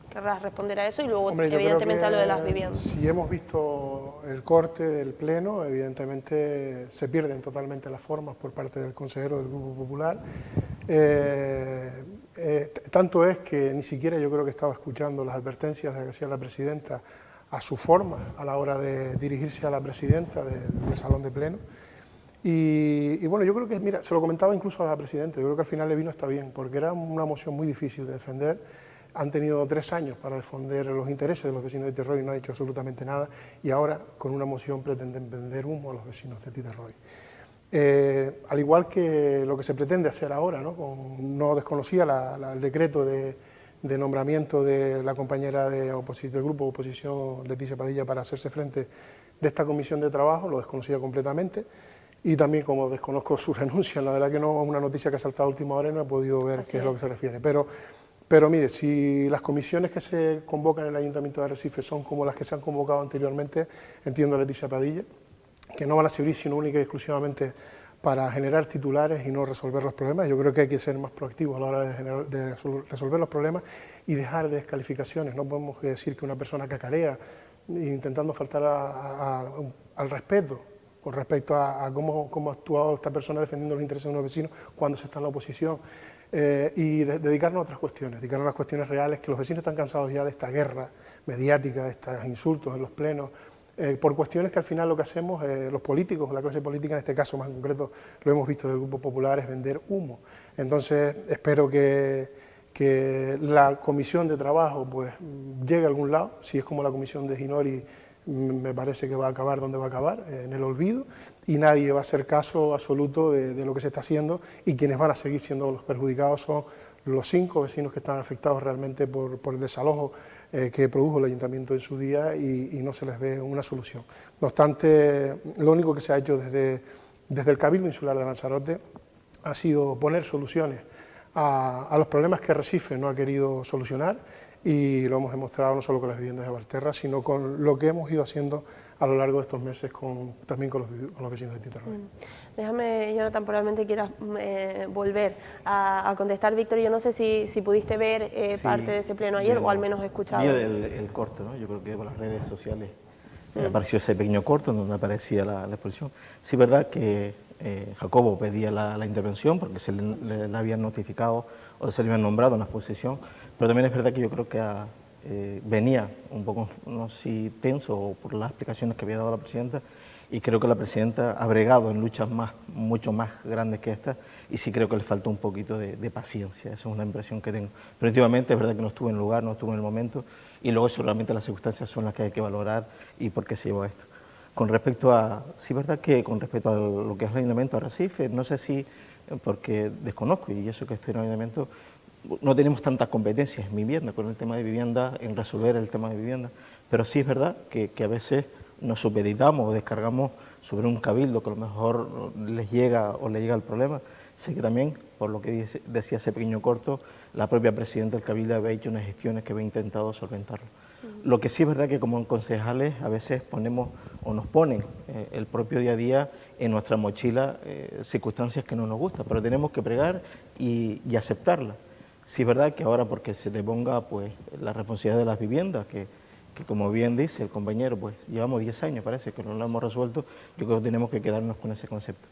querrás responder a eso y luego, hombre, evidentemente, a lo de las viviendas. Si hemos visto el corte del pleno, evidentemente se pierden totalmente las formas por parte del consejero del Grupo Popular. Tanto es que ni siquiera yo creo que estaba escuchando las advertencias que hacía la presidenta a su forma a la hora de dirigirse a la presidenta del salón de pleno. Y bueno, yo creo que, mira, se lo comentaba incluso a la presidenta, yo creo que al final le vino hasta bien, porque era una moción muy difícil de defender. Han tenido 3 años para defender los intereses de los vecinos de Titerroy y no ha hecho absolutamente nada, y ahora con una moción pretenden vender humo a los vecinos de Titerroy. Al igual que lo que se pretende hacer ahora, no desconocía el decreto de nombramiento de la compañera del grupo de oposición Leticia Padilla para hacerse frente de esta comisión de trabajo, lo desconocía completamente, y también como desconozco su renuncia, la verdad que no es una noticia que ha saltado a última hora y no he podido ver qué es lo que se refiere, pero mire, si las comisiones que se convocan en el Ayuntamiento de Arrecife son como las que se han convocado anteriormente, entiendo a Leticia Padilla, que no van a servir sino única y exclusivamente para generar titulares y no resolver los problemas. Yo creo que hay que ser más proactivos a la hora de resolver los problemas y dejar de descalificaciones. No podemos decir que una persona cacarea intentando faltar al respeto con respecto a cómo ha actuado esta persona defendiendo los intereses de unos vecinos cuando se está en la oposición, y dedicarnos a otras cuestiones, dedicarnos a las cuestiones reales, que los vecinos están cansados ya de esta guerra mediática, de estos insultos en los plenos, por cuestiones que al final lo que hacemos los políticos, la clase política en este caso más en concreto, lo hemos visto del Grupo Popular, es vender humo. Entonces espero que la comisión de trabajo pues llegue a algún lado. Si es como la comisión de Ginori, me parece que va a acabar donde va a acabar, en el olvido, y nadie va a hacer caso absoluto de lo que se está haciendo, y quienes van a seguir siendo los perjudicados son los 5 vecinos que están afectados realmente por el desalojo que produjo el Ayuntamiento en su día, y no se les ve una solución. No obstante, lo único que se ha hecho desde el Cabildo Insular de Lanzarote ha sido poner soluciones a los problemas que Arrecife no ha querido solucionar, y lo hemos demostrado no solo con las viviendas de Valterra, sino con lo que hemos ido haciendo a lo largo de estos meses también con los vecinos de Titerroy. Déjame, Jonathan, probablemente quieras volver a contestar. Víctor, yo no sé si pudiste ver parte de ese pleno ayer o al menos escuchado. Vi el corto, ¿no? Yo creo que por las redes sociales apareció ese pequeño corto donde aparecía la exposición. Sí, es verdad que Jacobo pedía la intervención porque se le habían notificado o se le habían nombrado en la exposición, pero también es verdad que yo creo que venía un poco, no sé si tenso por las explicaciones que había dado la presidenta, y creo que la presidenta ha bregado en luchas mucho más grandes que esta, y sí creo que le faltó un poquito de paciencia. Esa es una impresión que tengo. Pero últimamente es verdad que no estuvo en el lugar, no estuvo en el momento, y luego seguramente las circunstancias son las que hay que valorar y por qué se llevó a esto. Con respecto a, sí, verdad que con respecto a lo que es el Ayuntamiento de Arrecife, no sé si, porque desconozco, y eso que estoy en el Ayuntamiento, no tenemos tantas competencias en vivienda, con el tema de vivienda, en resolver el tema de vivienda, pero sí es verdad que a veces nos supeditamos o descargamos sobre un cabildo que a lo mejor les llega o le llega el problema. Sé que también, por lo que decía ese pequeño corto, la propia presidenta del cabildo había hecho unas gestiones que había intentado solventarlo. Lo que sí es verdad que como concejales a veces ponemos o nos ponen el propio día a día en nuestra mochila circunstancias que no nos gustan, pero tenemos que pregar y aceptarlas. Sí es verdad que ahora porque se te ponga pues la responsabilidad de las viviendas, que como bien dice el compañero, pues llevamos 10 años, parece que no lo hemos resuelto. Yo creo que tenemos que quedarnos con ese concepto,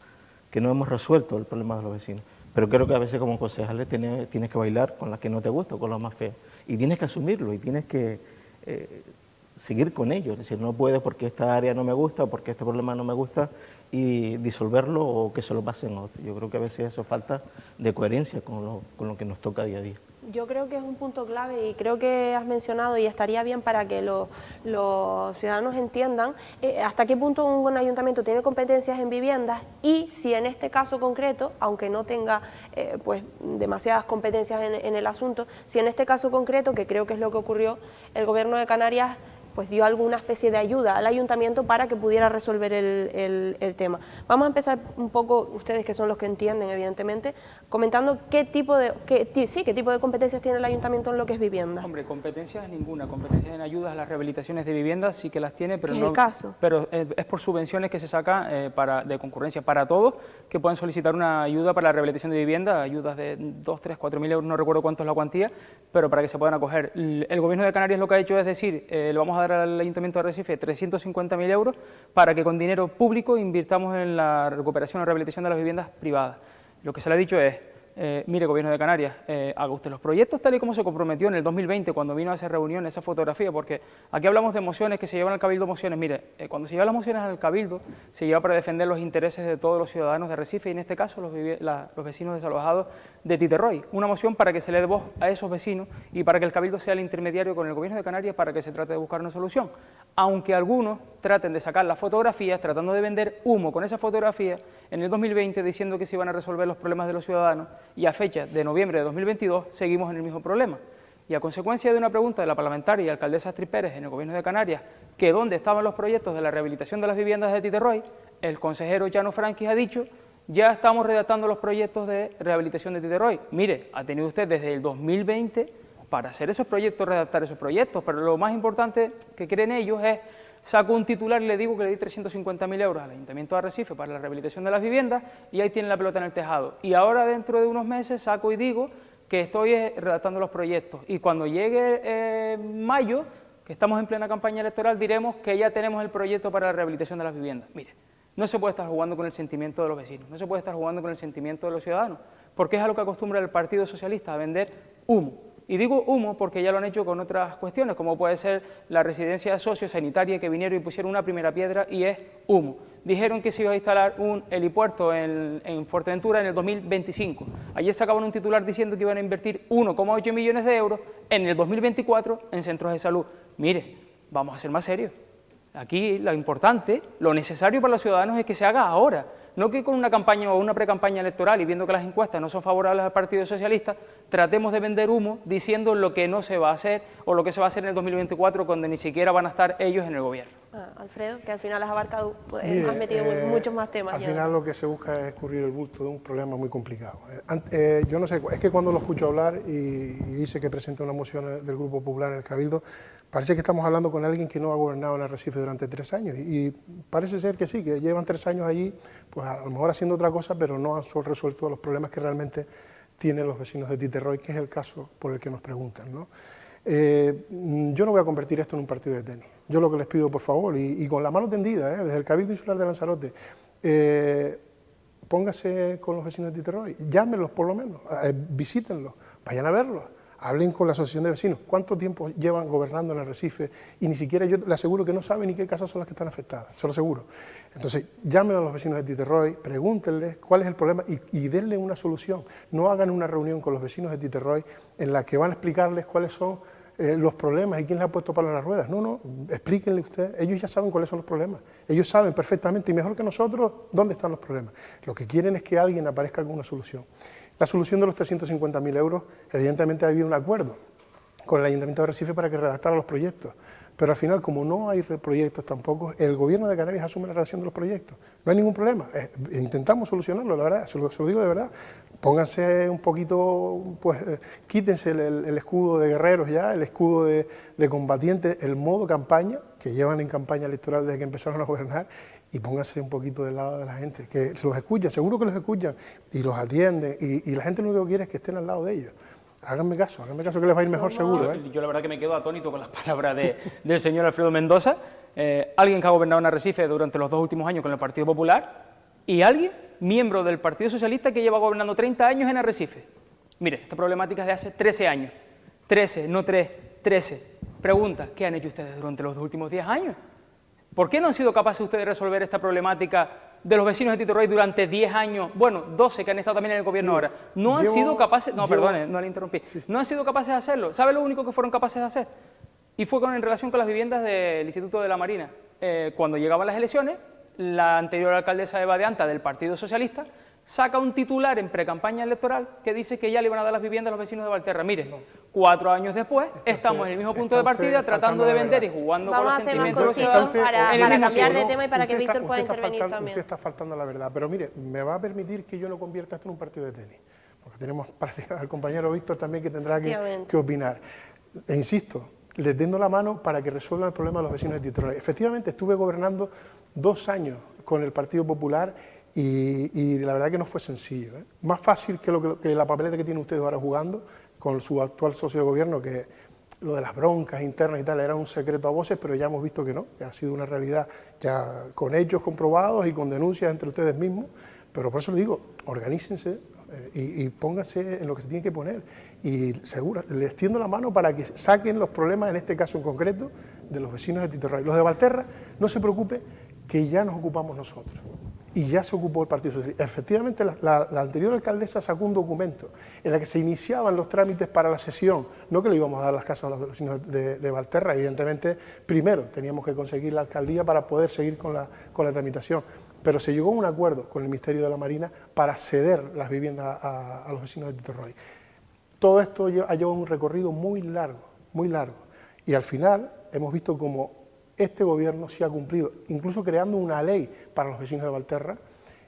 que no hemos resuelto el problema de los vecinos, pero creo que a veces como concejales tienes que bailar con las que no te gusta, con las más feas, y tienes que asumirlo, y tienes que seguir con ello, es decir, no puede porque esta área no me gusta o porque este problema no me gusta y disolverlo o que se lo pasen a otro. Yo creo que a veces eso falta de coherencia con lo que nos toca día a día. Yo creo que es un punto clave y creo que has mencionado y estaría bien para que los ciudadanos entiendan hasta qué punto un ayuntamiento tiene competencias en viviendas y si en este caso concreto, aunque no tenga pues demasiadas competencias en el asunto, si en este caso concreto, que creo que es lo que ocurrió, el Gobierno de Canarias pues dio alguna especie de ayuda al ayuntamiento para que pudiera resolver el tema. Vamos a empezar un poco, ustedes que son los que entienden evidentemente, comentando qué tipo de competencias tiene el ayuntamiento en lo que es vivienda. Hombre, competencias ninguna, competencias en ayudas a las rehabilitaciones de viviendas sí que las tiene, pero ¿Qué no, es el caso? Pero es por subvenciones que se saca de concurrencia para todos, que pueden solicitar una ayuda para la rehabilitación de vivienda, ayudas de 2, 3, 4.000 euros, no recuerdo cuánto es la cuantía, pero para que se puedan acoger. El Gobierno de Canarias lo que ha hecho es decir, le vamos a dar al Ayuntamiento de Arrecife 350.000 euros para que con dinero público invirtamos en la recuperación o rehabilitación de las viviendas privadas. Lo que se le ha dicho es, mire, Gobierno de Canarias, haga usted los proyectos tal y como se comprometió en el 2020 cuando vino a esa reunión, esa fotografía, porque aquí hablamos de mociones que se llevan al Cabildo, mociones, mire, cuando se llevan las mociones al Cabildo, se lleva para defender los intereses de todos los ciudadanos de Arrecife y en este caso los vecinos desalojados de Titerroy, una moción para que se le dé voz a esos vecinos y para que el Cabildo sea el intermediario con el Gobierno de Canarias para que se trate de buscar una solución, aunque algunos traten de sacar las fotografías, tratando de vender humo con esa fotografía en el 2020 diciendo que se iban a resolver los problemas de los ciudadanos y a fecha de noviembre de 2022 seguimos en el mismo problema. Y a consecuencia de una pregunta de la parlamentaria y alcaldesa Astrid Pérez en el Gobierno de Canarias, que dónde estaban los proyectos de la rehabilitación de las viviendas de Titerroy, el consejero Llano Franquis ha dicho, ya estamos redactando los proyectos de rehabilitación de Titerroy. Mire, ha tenido usted desde el 2020 para hacer esos proyectos, redactar esos proyectos, pero lo más importante que creen ellos es, saco un titular y le digo que le di 350.000 euros al Ayuntamiento de Arrecife para la rehabilitación de las viviendas y ahí tienen la pelota en el tejado. Y ahora dentro de unos meses saco y digo que estoy redactando los proyectos y cuando llegue mayo, que estamos en plena campaña electoral, diremos que ya tenemos el proyecto para la rehabilitación de las viviendas. Mire, no se puede estar jugando con el sentimiento de los vecinos, no se puede estar jugando con el sentimiento de los ciudadanos, porque es a lo que acostumbra el Partido Socialista, a vender humo. Y digo humo porque ya lo han hecho con otras cuestiones, como puede ser la residencia sociosanitaria que vinieron y pusieron una primera piedra y es humo. Dijeron que se iba a instalar un helipuerto en Fuerteventura en el 2025. Ayer sacaban un titular diciendo que iban a invertir 1,8 millones de euros en el 2024 en centros de salud. Mire, vamos a ser más serios. Aquí lo importante, lo necesario para los ciudadanos es que se haga ahora. No que con una campaña o una pre-campaña electoral y viendo que las encuestas no son favorables al Partido Socialista, tratemos de vender humo diciendo lo que no se va a hacer o lo que se va a hacer en el 2024 cuando ni siquiera van a estar ellos en el gobierno. Alfredo, que al final has abarcado, has metido muchos más temas. Al final lo que se busca es escurrir el bulto de un problema muy complicado. Yo no sé, es que cuando lo escucho hablar y dice que presenta una moción del Grupo Popular en el Cabildo, parece que estamos hablando con alguien que no ha gobernado en Arrecife durante 3 años y parece ser que sí, que llevan 3 años allí, pues a lo mejor haciendo otra cosa, pero no han resuelto los problemas que realmente tienen los vecinos de Titerroy, que es el caso por el que nos preguntan, ¿no? Yo no voy a convertir esto en un partido de tenis. Yo lo que les pido, por favor, y con la mano tendida, desde el Cabildo Insular de Lanzarote, póngase con los vecinos de Titerroy, llámenlos por lo menos, visítenlos, vayan a verlos. Hablen con la asociación de vecinos. ¿Cuánto tiempo llevan gobernando en Arrecife? Y ni siquiera yo le aseguro que no saben ni qué casas son las que están afectadas, se lo aseguro. Entonces, llamen a los vecinos de Titerroy, pregúntenles cuál es el problema y denle una solución. No hagan una reunión con los vecinos de Titerroy en la que van a explicarles cuáles son los problemas y quién les ha puesto palos en las ruedas. No, explíquenle usted. Ellos ya saben cuáles son los problemas. Ellos saben perfectamente y mejor que nosotros dónde están los problemas. Lo que quieren es que alguien aparezca con una solución. La solución de los 350.000 euros, evidentemente había un acuerdo con el Ayuntamiento de Arrecife para que redactara los proyectos, pero al final, como no hay proyectos tampoco, el Gobierno de Canarias asume la redacción de los proyectos. No hay ningún problema, intentamos solucionarlo, la verdad, se lo digo de verdad. Pónganse un poquito, pues quítense el escudo de guerreros ya, el escudo de combatientes, el modo campaña, que llevan en campaña electoral desde que empezaron a gobernar, y pónganse un poquito del lado de la gente, que los escuchan, seguro que los escuchan, y los atienden, y la gente lo único que quiere es que estén al lado de ellos. Háganme caso que les va a ir mejor seguro. Yo la verdad que me quedo atónito con las palabras del señor Alfredo Mendoza, alguien que ha gobernado en Arrecife durante los 2 últimos años con el Partido Popular, y alguien, miembro del Partido Socialista, que lleva gobernando 30 años en Arrecife. Mire, esta problemática es de hace 13 años, 13, no 3, 13. Pregunta, ¿qué han hecho ustedes durante los últimos 10 años? ¿Por qué no han sido capaces ustedes de resolver esta problemática de los vecinos de Tito Roy durante 10 años, bueno, 12 que han estado también en el gobierno ahora? No han sido capaces, perdone, no le interrumpí, no han sido capaces de hacerlo. ¿Sabe lo único que fueron capaces de hacer? Y fue en relación con las viviendas del Instituto de la Marina. Cuando llegaban las elecciones, la anterior alcaldesa Eva de Anta, del Partido Socialista, saca un titular en precampaña electoral que dice que ya le iban a dar las viviendas a los vecinos de Valterra. Mire, 4 años después, estamos en el mismo punto de partida, tratando de vender y jugando con los sentimientos. Vamos a hacer más concisos para cambiar de tema y para que Víctor pueda intervenir también. Usted está faltando a la verdad, pero mire, me va a permitir que yo no convierta esto en un partido de tenis, porque tenemos al compañero Víctor también que tendrá que opinar. E insisto, les tiendo la mano para que resuelvan el problema de los vecinos de Tito Roy. Efectivamente, estuve gobernando 2 años con el Partido Popular y la verdad que no fue sencillo, ¿eh? Más fácil que la papeleta que tienen ustedes ahora jugando con su actual socio de gobierno, que lo de las broncas internas y tal era un secreto a voces, pero ya hemos visto que no, que ha sido una realidad ya con hechos comprobados y con denuncias entre ustedes mismos. Pero por eso les digo, organícense y pónganse en lo que se tienen que poner. Y seguro, les tiendo la mano para que saquen los problemas, en este caso en concreto, de los vecinos de Tito Roy. Los de Valterra, no se preocupe, que ya nos ocupamos nosotros. Y ya se ocupó el Partido Socialista. Efectivamente, la anterior alcaldesa sacó un documento en el que se iniciaban los trámites para la cesión, no que le íbamos a dar las casas a los vecinos de Valterra, evidentemente, primero teníamos que conseguir la alcaldía para poder seguir con la tramitación, pero se llegó a un acuerdo con el Ministerio de la Marina para ceder las viviendas a los vecinos de Tito Roy. Todo esto ha llevado un recorrido muy largo, y al final hemos visto como este gobierno sí ha cumplido, incluso creando una ley para los vecinos de Valterra,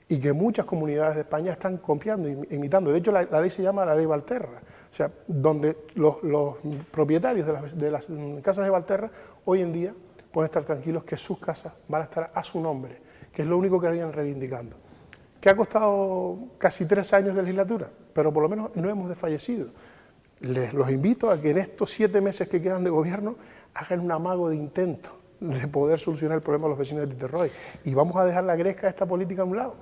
y que muchas comunidades de España están copiando, imitando. De hecho, la ley se llama la Ley Valterra, o sea, donde los propietarios de las casas de Valterra hoy en día pueden estar tranquilos que sus casas van a estar a su nombre, que es lo único que habían reivindicando. Que ha costado casi 3 años de legislatura, pero por lo menos no hemos desfallecido. Los invito a que en estos 7 meses que quedan de gobierno hagan un amago de intento de poder solucionar el problema de los vecinos de Tito Roy. Y vamos a dejar la gresca de esta política a un lado.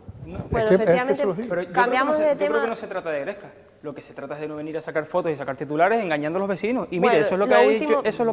Bueno, efectivamente, cambiamos de tema. Yo creo que no se trata de gresca. Lo que se trata es de no venir a sacar fotos y sacar titulares engañando a los vecinos. Y mire, eso es lo que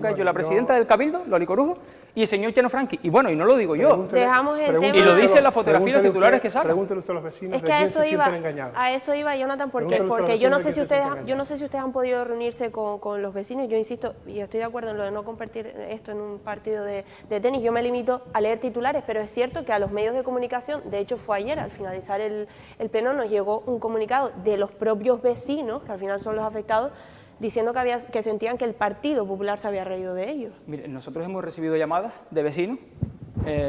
ha hecho la presidenta del Cabildo, Loli Corujo, y el señor Cheno Franqui. Y bueno, y no lo digo yo. Dejamos el tema. Y lo dice en la fotografía y los titulares que sacan. Pregúntele usted a los vecinos de quién se sienten engañados. A eso iba, Jonathan, porque yo no sé si ustedes han podido reunirse con los vecinos. Yo insisto, y estoy de acuerdo en lo de no convertir esto en un partido de tenis. Yo me limito a leer titulares, pero es cierto que a los medios de comunicación, de hecho fue ayer, al finalizar el pleno, nos llegó un comunicado de los propios vecinos, que al final son los afectados, diciendo que sentían que el Partido Popular se había reído de ellos. Mire, nosotros hemos recibido llamadas de vecinos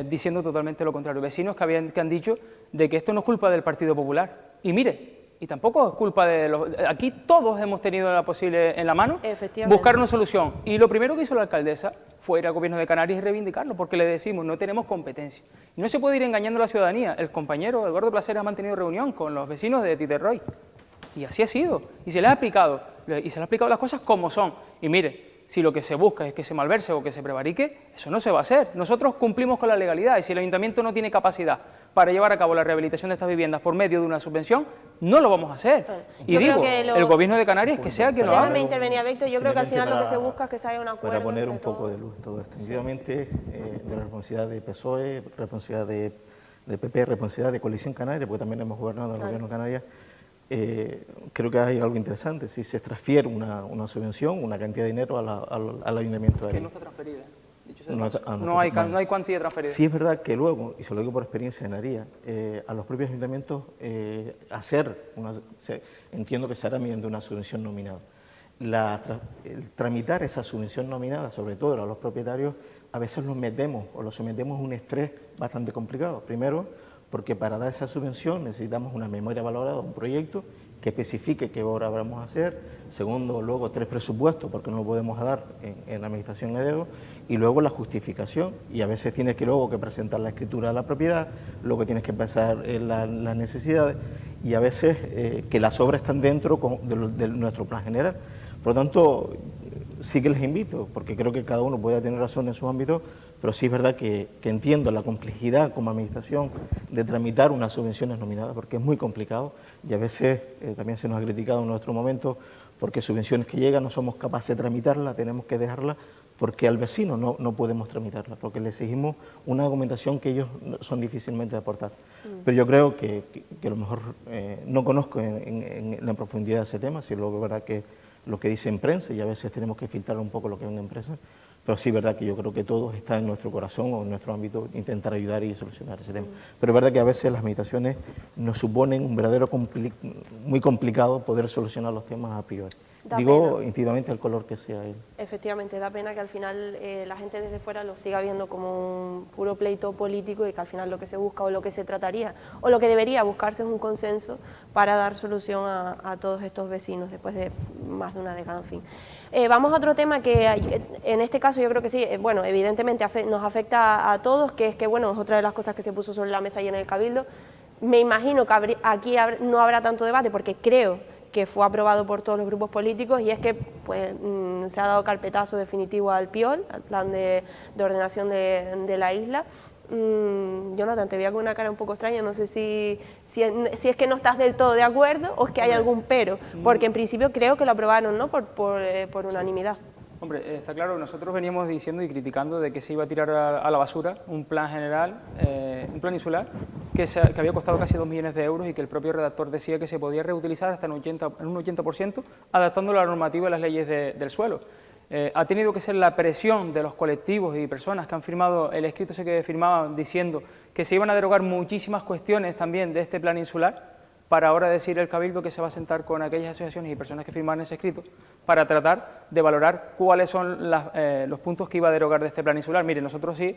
diciendo totalmente lo contrario. Vecinos que han dicho de que esto no es culpa del Partido Popular. Y mire, y tampoco es culpa de los... Aquí todos hemos tenido la posible en la mano buscar una solución. Y lo primero que hizo la alcaldesa fue ir al Gobierno de Canarias y reivindicarlo, porque le decimos, no tenemos competencia. Y no se puede ir engañando a la ciudadanía. El compañero Eduardo Placeres ha mantenido reunión con los vecinos de Tito Roy. Y así ha sido, y se les ha explicado las cosas como son. Y mire, si lo que se busca es que se malverse o que se prevarique, eso no se va a hacer. Nosotros cumplimos con la legalidad, y si el ayuntamiento no tiene capacidad para llevar a cabo la rehabilitación de estas viviendas por medio de una subvención, no lo vamos a hacer. Y digo, el Gobierno de Canarias que sea quien lo haga. Déjame intervenir, Víctor. Yo creo que al final lo que se busca es que se haya un acuerdo. Para poner un poco de luz en todo esto. Definitivamente, de la responsabilidad de PSOE, responsabilidad de PP, responsabilidad de Coalición Canaria, porque también hemos gobernado en el Gobierno de Canarias. Creo que hay algo interesante, si se transfiere una subvención, una cantidad de dinero al ayuntamiento de Arica. Que no está transferida. No hay cuantía transferida. Sí es verdad que luego, y se lo digo por experiencia en Arica, a los propios ayuntamientos entiendo que se hará mediante una subvención nominada. Tramitar esa subvención nominada, sobre todo a los propietarios, a veces los sometemos a un estrés bastante complicado. Primero, porque para dar esa subvención necesitamos una memoria valorada, un proyecto que especifique qué obra vamos a hacer. Segundo, luego 3 presupuestos, porque no lo podemos dar en la administración de dedo. Y luego la justificación, y a veces tienes que luego presentar la escritura de la propiedad, luego tienes que pasar las necesidades, y a veces que las obras están dentro de nuestro plan general. Por lo tanto, sí que les invito, porque creo que cada uno puede tener razón en su ámbito, pero sí es verdad que entiendo la complejidad como administración de tramitar unas subvenciones nominadas, porque es muy complicado, y a veces también se nos ha criticado en nuestro momento, porque subvenciones que llegan no somos capaces de tramitarlas, tenemos que dejarlas porque al vecino no podemos tramitarla, porque le exigimos una documentación que ellos son difícilmente de aportar. Pero yo creo que a lo mejor no conozco en la profundidad de ese tema, si luego es verdad que lo que dice en prensa, y a veces tenemos que filtrar un poco lo que es una empresa, pero sí es verdad que yo creo que todo está en nuestro corazón o en nuestro ámbito intentar ayudar y solucionar ese tema. Pero es verdad que a veces las meditaciones nos suponen un verdadero muy complicado poder solucionar los temas a priori. Digo íntimamente al color que sea él. Efectivamente, da pena que al final la gente desde fuera lo siga viendo como un puro pleito político y que al final lo que se busca o lo que se trataría o lo que debería buscarse es un consenso para dar solución a todos estos vecinos después de más de una década, en fin. Vamos a otro tema que en este caso yo creo que sí, bueno, evidentemente nos afecta a todos, que es que, bueno, es otra de las cosas que se puso sobre la mesa ahí en el Cabildo. Me imagino que aquí no habrá tanto debate porque creo que fue aprobado por todos los grupos políticos, y es que pues, se ha dado carpetazo definitivo al PIOL, al plan de ordenación de la isla. Jonathan, te veía con una cara un poco extraña, no sé si es que no estás del todo de acuerdo o es que hay algún pero, porque en principio creo que lo aprobaron, ¿no?, por unanimidad. Hombre, está claro, nosotros veníamos diciendo y criticando de que se iba a tirar a la basura un plan general, un plan insular, que había costado casi 2 millones de euros y que el propio redactor decía que se podía reutilizar hasta en un 80%, adaptándolo a la normativa y las leyes del suelo. Ha tenido que ser la presión de los colectivos y personas que han firmado el escrito ese que firmaban diciendo que se iban a derogar muchísimas cuestiones también de este plan insular, para ahora decir el Cabildo que se va a sentar con aquellas asociaciones y personas que firmaron ese escrito para tratar de valorar cuáles son los puntos que iba a derogar de este plan insular. Mire, nosotros sí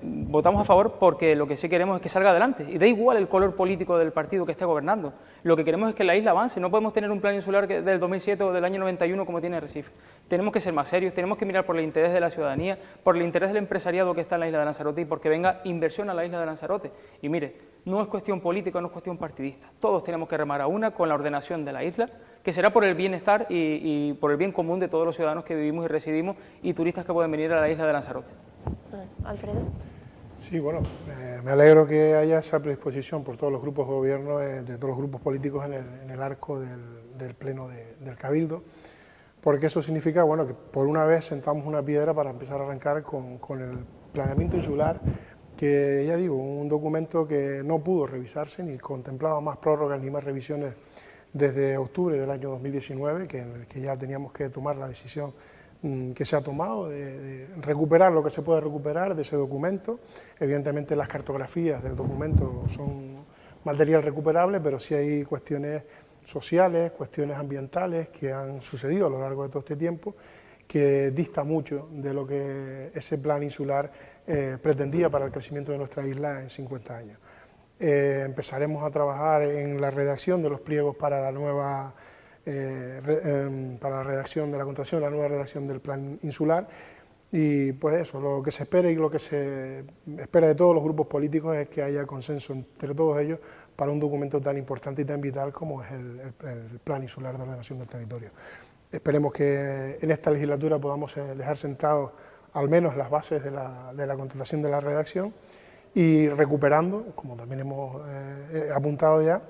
votamos a favor porque lo que sí queremos es que salga adelante, y da igual el color político del partido que esté gobernando. Lo que queremos es que la isla avance, no podemos tener un plan insular del 2007 o del año 91 como tiene Recife. Tenemos que ser más serios, tenemos que mirar por el interés de la ciudadanía, por el interés del empresariado que está en la isla de Lanzarote y porque venga inversión a la isla de Lanzarote. Y mire, no es cuestión política, no es cuestión partidista. Todos tenemos que remar a una con la ordenación de la isla, que será por el bienestar y por el bien común de todos los ciudadanos que vivimos y residimos y turistas que pueden venir a la isla de Lanzarote. Alfredo. Sí, bueno, me alegro que haya esa predisposición por todos los grupos de gobierno, de todos los grupos políticos en el arco del Pleno del Cabildo, porque eso significa, bueno, que por una vez sentamos una piedra para empezar a arrancar con el planeamiento insular, que ya digo, un documento que no pudo revisarse ni contemplaba más prórrogas ni más revisiones desde octubre del año 2019, en el que ya teníamos que tomar la decisión que se ha tomado de recuperar lo que se puede recuperar de ese documento. Evidentemente las cartografías del documento son material recuperable, pero sí hay cuestiones sociales, cuestiones ambientales que han sucedido a lo largo de todo este tiempo, que dista mucho de lo que ese plan insular pretendía para el crecimiento de nuestra isla en 50 años. Empezaremos a trabajar en la redacción de los pliegos para la nueva para la redacción de la contratación, la nueva redacción del plan insular, y pues eso, lo que se espera y lo que se espera de todos los grupos políticos es que haya consenso entre todos ellos para un documento tan importante y tan vital como es el plan insular de ordenación del territorio. Esperemos que en esta legislatura podamos dejar sentados al menos las bases de la contratación de la redacción y recuperando, como también hemos apuntado ya,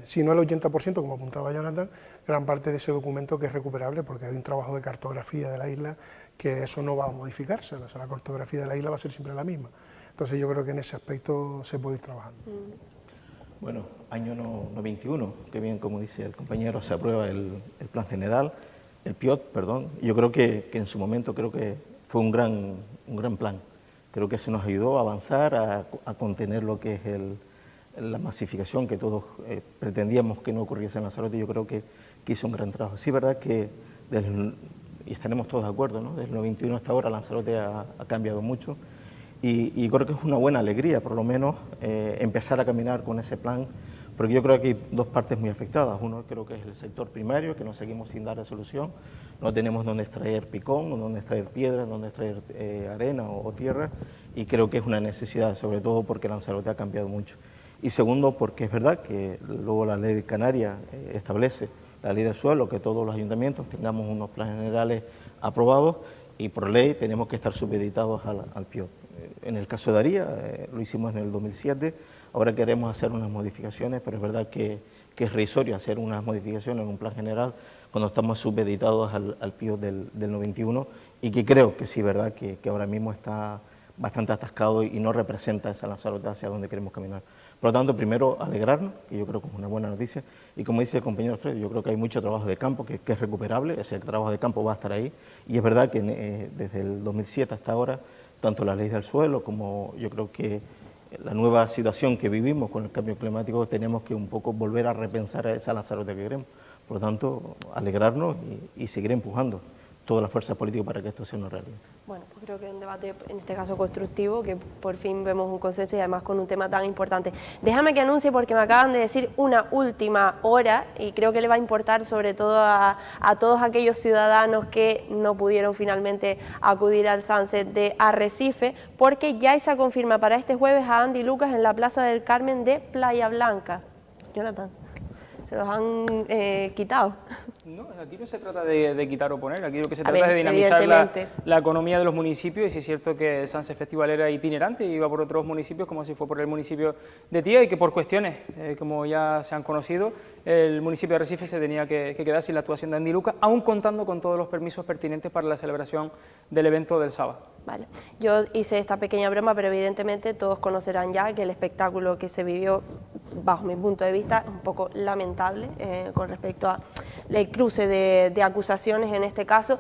si no el 80%, como apuntaba Jonathan, gran parte de ese documento que es recuperable porque hay un trabajo de cartografía de la isla que eso no va a modificarse, o sea, la cartografía de la isla va a ser siempre la misma. Entonces yo creo que en ese aspecto se puede ir trabajando. Bueno, año 21, que bien como dice el compañero, se aprueba el plan general, el PIOT, perdón. Yo creo que en su momento creo que fue un gran plan. Creo que eso nos ayudó a avanzar, a contener lo que es la masificación que todos pretendíamos que no ocurriese en Lanzarote. Yo creo que hizo un gran trabajo. Sí, es verdad que, y estaremos todos de acuerdo, ¿no?, desde el 91 hasta ahora Lanzarote ha cambiado mucho y creo que es una buena alegría, por lo menos, empezar a caminar con ese plan, porque yo creo que hay dos partes muy afectadas. Uno creo que es el sector primario, que nos seguimos sin dar solución, no tenemos dónde extraer picón, dónde extraer piedra, dónde extraer arena o tierra, y creo que es una necesidad, sobre todo porque Lanzarote ha cambiado mucho. Y segundo, porque es verdad que luego la ley de Canarias establece, la ley del suelo, que todos los ayuntamientos tengamos unos planes generales aprobados y por ley tenemos que estar supeditados al PIOT. En el caso de Daría, lo hicimos en el 2007, ahora queremos hacer unas modificaciones, pero es verdad que que es irrisorio hacer unas modificaciones en un plan general cuando estamos supeditados al PIO del 91 y que creo que sí, verdad, que ahora mismo está bastante atascado y no representa esa Lanzarote hacia donde queremos caminar. Por lo tanto, primero, alegrarnos, que yo creo que es una buena noticia, y como dice el compañero Alfredo, yo creo que hay mucho trabajo de campo que es recuperable, ese trabajo de campo va a estar ahí, y es verdad que desde el 2007 hasta ahora, tanto la ley del suelo como yo creo que la nueva situación que vivimos con el cambio climático, tenemos que un poco volver a repensar a esa Lanzarote que queremos. Por lo tanto, alegrarnos y seguir empujando toda la fuerza política para que esto sea una realidad. Bueno, pues creo que es un debate, en este caso constructivo, que por fin vemos un consenso y además con un tema tan importante. Déjame que anuncie, porque me acaban de decir una última hora y creo que le va a importar sobre todo a todos aquellos ciudadanos que no pudieron finalmente acudir al Sunset de Arrecife, porque ya se confirma para este jueves a Andy Lucas en la Plaza del Carmen de Playa Blanca. Jonathan, ¿se los han quitado? No, aquí no se trata de quitar o poner, aquí lo que se trata es de dinamizar la economía de los municipios, y sí es cierto que el Sunset Festival era itinerante y iba por otros municipios, como si fue por el municipio de Tía, y que por cuestiones, como ya se han conocido, el municipio de Arrecife se tenía que quedar sin la actuación de Andy Lucas, aún contando con todos los permisos pertinentes para la celebración del evento del sábado. Vale, yo hice esta pequeña broma, pero evidentemente todos conocerán ya que el espectáculo que se vivió, bajo mi punto de vista, es un poco lamentable con respecto a el cruce de acusaciones en este caso.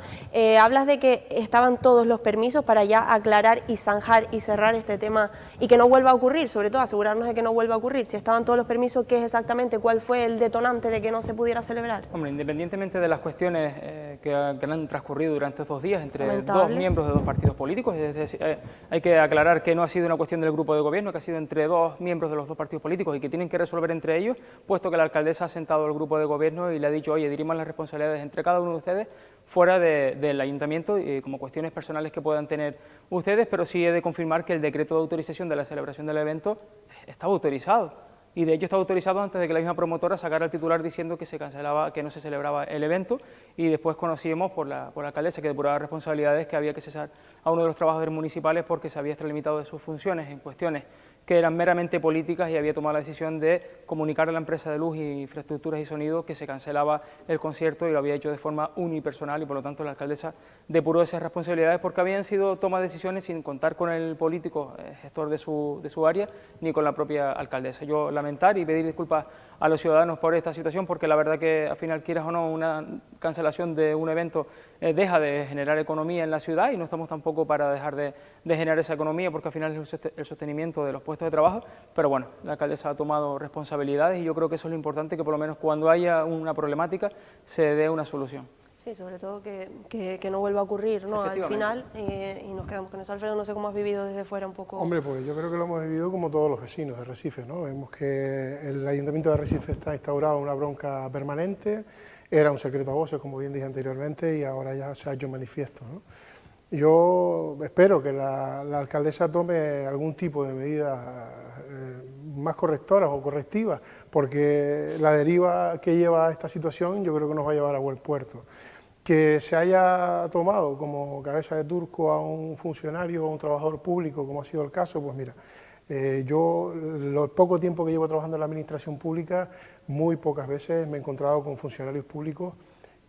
Hablas de que estaban todos los permisos para ya aclarar y zanjar y cerrar este tema y que no vuelva a ocurrir, sobre todo asegurarnos de que no vuelva a ocurrir. Si estaban todos los permisos, ¿qué es exactamente? ¿Cuál fue el detonante de que no se pudiera celebrar? Hombre, independientemente de las cuestiones que han transcurrido durante estos días entre dos miembros de dos partidos políticos, es decir, hay que aclarar que no ha sido una cuestión del grupo de gobierno, que ha sido entre dos miembros de los dos partidos políticos y que tienen que resolver entre ellos, puesto que la alcaldesa ha sentado al grupo de gobierno y le ha dicho, oye, diriman las responsabilidades entre cada uno de ustedes fuera del ayuntamiento, como cuestiones personales que puedan tener ustedes, pero sí he de confirmar que el decreto de autorización de la celebración del evento estaba autorizado. Y de hecho estaba autorizado antes de que la misma promotora sacara el titular diciendo que se cancelaba, que no se celebraba el evento, y después conocimos por la alcaldesa que depuraba responsabilidades que había que cesar a uno de los trabajadores municipales porque se había extralimitado de sus funciones en cuestiones que eran meramente políticas y había tomado la decisión de comunicar a la empresa de luz y infraestructuras y sonido que se cancelaba el concierto y lo había hecho de forma unipersonal y por lo tanto la alcaldesa depuró esas responsabilidades porque habían sido toma de decisiones sin contar con el político gestor de su área ni con la propia alcaldesa. Yo lamentar y pedir disculpas a los ciudadanos por esta situación porque la verdad que al final, quieras o no, una cancelación de un evento deja de generar economía en la ciudad y no estamos tampoco para dejar de generar esa economía porque al final es el sostenimiento de los puestos de trabajo, pero bueno, la alcaldesa ha tomado responsabilidades y yo creo que eso es lo importante, que por lo menos cuando haya una problemática se dé una solución. Sí, sobre todo que no vuelva a ocurrir, ¿no? Al final, y nos quedamos con eso. Alfredo, no sé cómo has vivido desde fuera un poco. Hombre, pues yo creo que lo hemos vivido como todos los vecinos de Arrecife, ¿no? Vemos que el Ayuntamiento de Arrecife está instaurado una bronca permanente, era un secreto a voces, como bien dije anteriormente, y ahora ya se ha hecho manifiesto, ¿no? Yo espero que la alcaldesa tome algún tipo de medidas más correctoras o correctivas, porque la deriva que lleva a esta situación yo creo que nos va a llevar a buen puerto. Que se haya tomado como cabeza de turco a un funcionario o a un trabajador público, como ha sido el caso, pues mira, yo, lo poco tiempo que llevo trabajando en la administración pública, muy pocas veces me he encontrado con funcionarios públicos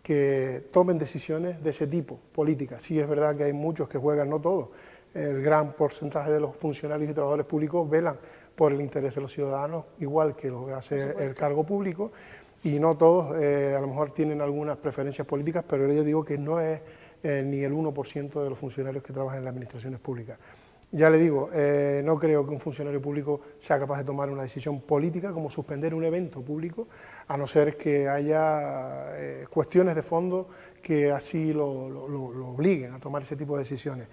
que tomen decisiones de ese tipo, políticas. Sí es verdad que hay muchos que juegan, no todos, el gran porcentaje de los funcionarios y trabajadores públicos velan por el interés de los ciudadanos, igual que lo hace el cargo público, y no todos a lo mejor tienen algunas preferencias políticas, pero yo digo que no es ni el 1% de los funcionarios que trabajan en las administraciones públicas. Ya le digo, no creo que un funcionario público sea capaz de tomar una decisión política como suspender un evento público, a no ser que haya cuestiones de fondo que así lo obliguen a tomar ese tipo de decisiones.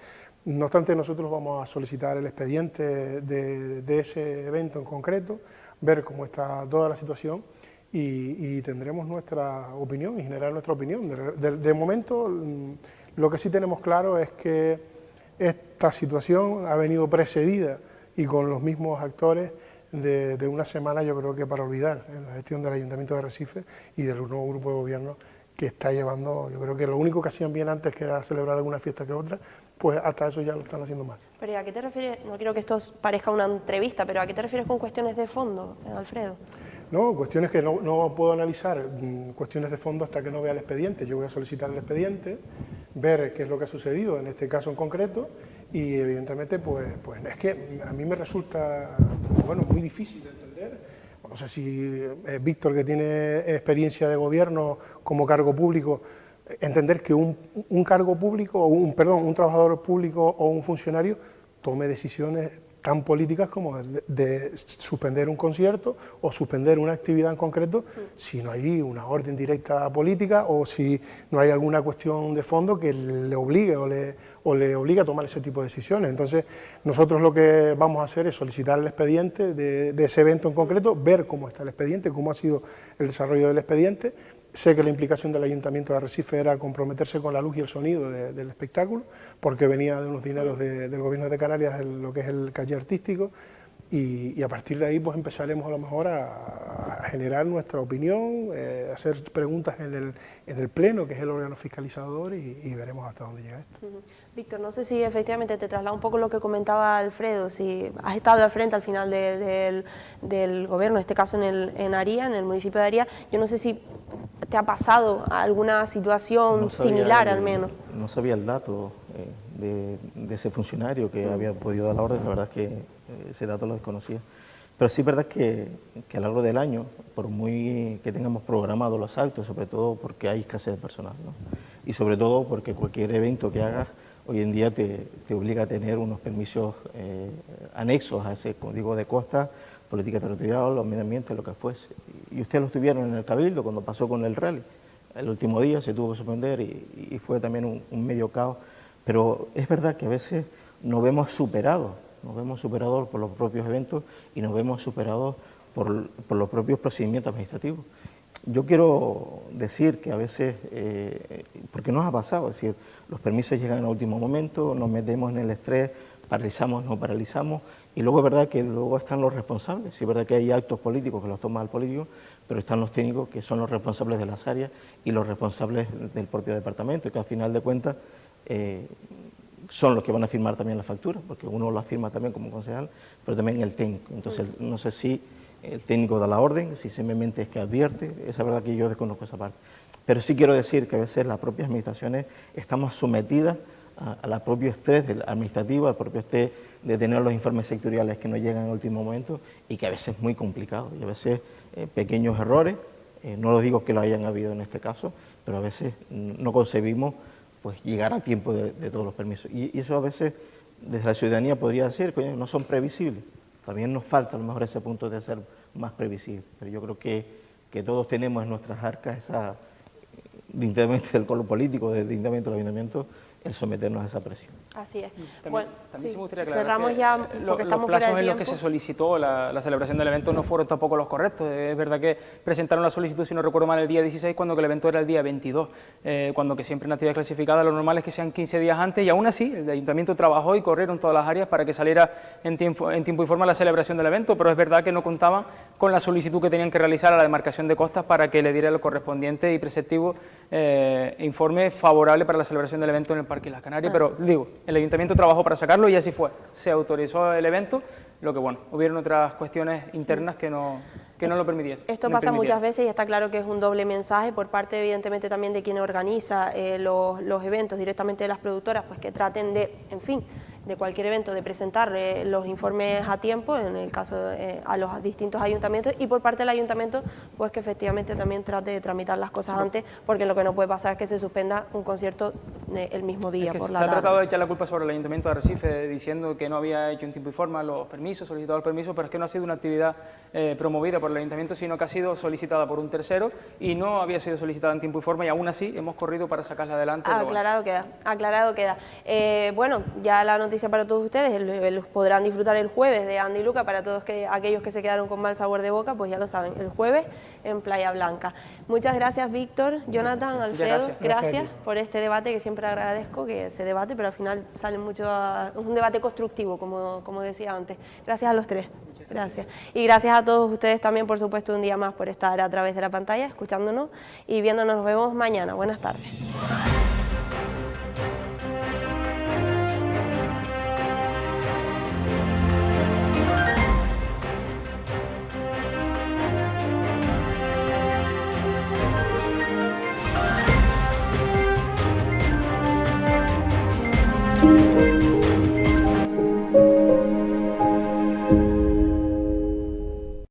No obstante, nosotros vamos a solicitar el expediente de ese evento en concreto, ver cómo está toda la situación y tendremos nuestra opinión y generar nuestra opinión. De momento, lo que sí tenemos claro es que esta situación ha venido precedida y con los mismos actores de una semana, yo creo que para olvidar, en la gestión del Ayuntamiento de Arrecife y del nuevo grupo de gobierno que está llevando. Yo creo que lo único que hacían bien antes, que era celebrar alguna fiesta que otra, pues hasta eso ya lo están haciendo mal. Pero ¿a qué te refieres? No quiero que esto parezca una entrevista, pero ¿a qué te refieres con cuestiones de fondo, Alfredo? ¿no? Cuestiones que no puedo analizar, cuestiones de fondo hasta que no vea el expediente. Yo voy a solicitar el expediente, ver qué es lo que ha sucedido en este caso en concreto y evidentemente pues es que a mí me resulta muy difícil de entender. No sé si Víctor, que tiene experiencia de gobierno como cargo público, entender que un cargo público, o un trabajador público o un funcionario tome decisiones tan políticas como de suspender un concierto o suspender una actividad en concreto si no hay una orden directa política o si no hay alguna cuestión de fondo que le obligue o le obligue a tomar ese tipo de decisiones. Entonces, nosotros lo que vamos a hacer es solicitar el expediente de ese evento en concreto, ver cómo está el expediente, cómo ha sido el desarrollo del expediente. Sé que la implicación del Ayuntamiento de Arrecife era comprometerse con la luz y el sonido del espectáculo, porque venía de unos dineros del Gobierno de Canarias, lo que es el calle artístico, y a partir de ahí pues empezaremos a lo mejor a generar nuestra opinión, hacer preguntas en el Pleno, que es el órgano fiscalizador, y veremos hasta dónde llega esto. Víctor, no sé si efectivamente te traslada un poco lo que comentaba Alfredo, si has estado al frente al final del gobierno, en este caso en Aría, en el municipio de Aría. Yo no sé si te ha pasado alguna situación similar al menos. No sabía el dato de ese funcionario que había podido dar la orden, la verdad es que ese dato lo desconocía. Pero sí es verdad que a lo largo del año, por muy que tengamos programados los actos, sobre todo porque hay escasez de personal, ¿no? Y sobre todo porque cualquier evento que hagas hoy en día te obliga a tener unos permisos anexos a ese código de costa, política territorial, los medio ambiente, lo que fuese. Y ustedes lo tuvieron en el Cabildo cuando pasó con el rally. El último día se tuvo que suspender y fue también un medio caos. Pero es verdad que a veces nos vemos superados por los propios eventos y nos vemos superados por los propios procedimientos administrativos. Yo quiero decir que a veces, porque nos ha pasado, es decir, los permisos llegan en el último momento, nos metemos en el estrés, paralizamos, no paralizamos, y luego es verdad que luego están los responsables. Sí es verdad que hay actos políticos que los toma el político, pero están los técnicos que son los responsables de las áreas y los responsables del propio departamento, que al final de cuentas son los que van a firmar también la factura, porque uno la firma también como concejal, pero también el técnico. Entonces, no sé si el técnico da la orden, si simplemente es que advierte, esa verdad que yo desconozco esa parte. Pero sí quiero decir que a veces las propias administraciones estamos sometidas al propio estrés administrativo, al propio estrés de tener los informes sectoriales que no llegan en el último momento y que a veces es muy complicado. Y a veces pequeños errores, no lo digo que lo hayan habido en este caso, pero a veces no concebimos pues llegar a tiempo de todos los permisos. Y eso a veces desde la ciudadanía podría decir que no son previsibles. También nos falta a lo mejor ese punto de ser más previsible. Pero yo creo que todos tenemos en nuestras arcas esa, indistintamente del color político, indistintamente del ayuntamiento, el someternos a esa presión. Así es. También sí, se me gustaría aclarar cerramos que ya porque estamos fuera de los plazos en los que tiempo. se solicitó la celebración del evento no fueron tampoco los correctos. Es verdad que presentaron la solicitud, si no recuerdo mal, el día 16, cuando que el evento era el día 22, cuando que siempre en actividad clasificada lo normal es que sean 15 días antes, y aún así el ayuntamiento trabajó y corrieron todas las áreas para que saliera en tiempo y forma la celebración del evento, pero es verdad que no contaban con la solicitud que tenían que realizar a la demarcación de costas para que le diera el correspondiente y preceptivo informe favorable para la celebración del evento en el Parque Islas Canarias. Pero digo, el ayuntamiento trabajó para sacarlo y así fue. Se autorizó el evento, lo que bueno, hubieron otras cuestiones internas que no lo permitían. Esto pasa muchas veces y está claro que es un doble mensaje por parte evidentemente también de quien organiza los eventos, directamente de las productoras, pues que traten de, en fin, de cualquier evento, de presentar los informes a tiempo, en el caso a los distintos ayuntamientos, y por parte del ayuntamiento, pues que efectivamente también trate de tramitar las cosas antes, porque lo que no puede pasar es que se suspenda un concierto el mismo día por la tarde. Se ha tratado de echar la culpa sobre el Ayuntamiento de Arrecife, diciendo que no había hecho en tiempo y forma los permisos, solicitado el permiso, pero es que no ha sido una actividad promovida por el Ayuntamiento, sino que ha sido solicitada por un tercero y no había sido solicitada en tiempo y forma, y aún así hemos corrido para sacarla adelante. Aclarado queda. Bueno, ya la noticia para todos ustedes, los podrán disfrutar el jueves de Andy Luca, para todos aquellos que se quedaron con mal sabor de boca, pues ya lo saben, el jueves en Playa Blanca. Muchas gracias, Víctor, Jonathan, Alfredo, gracias por este debate, que siempre agradezco que se debate, pero al final sale un debate constructivo, como decía antes. Gracias a los tres. Gracias. Y gracias a todos ustedes también, por supuesto, un día más por estar a través de la pantalla, escuchándonos y viéndonos. Nos vemos mañana. Buenas tardes. Sevilla.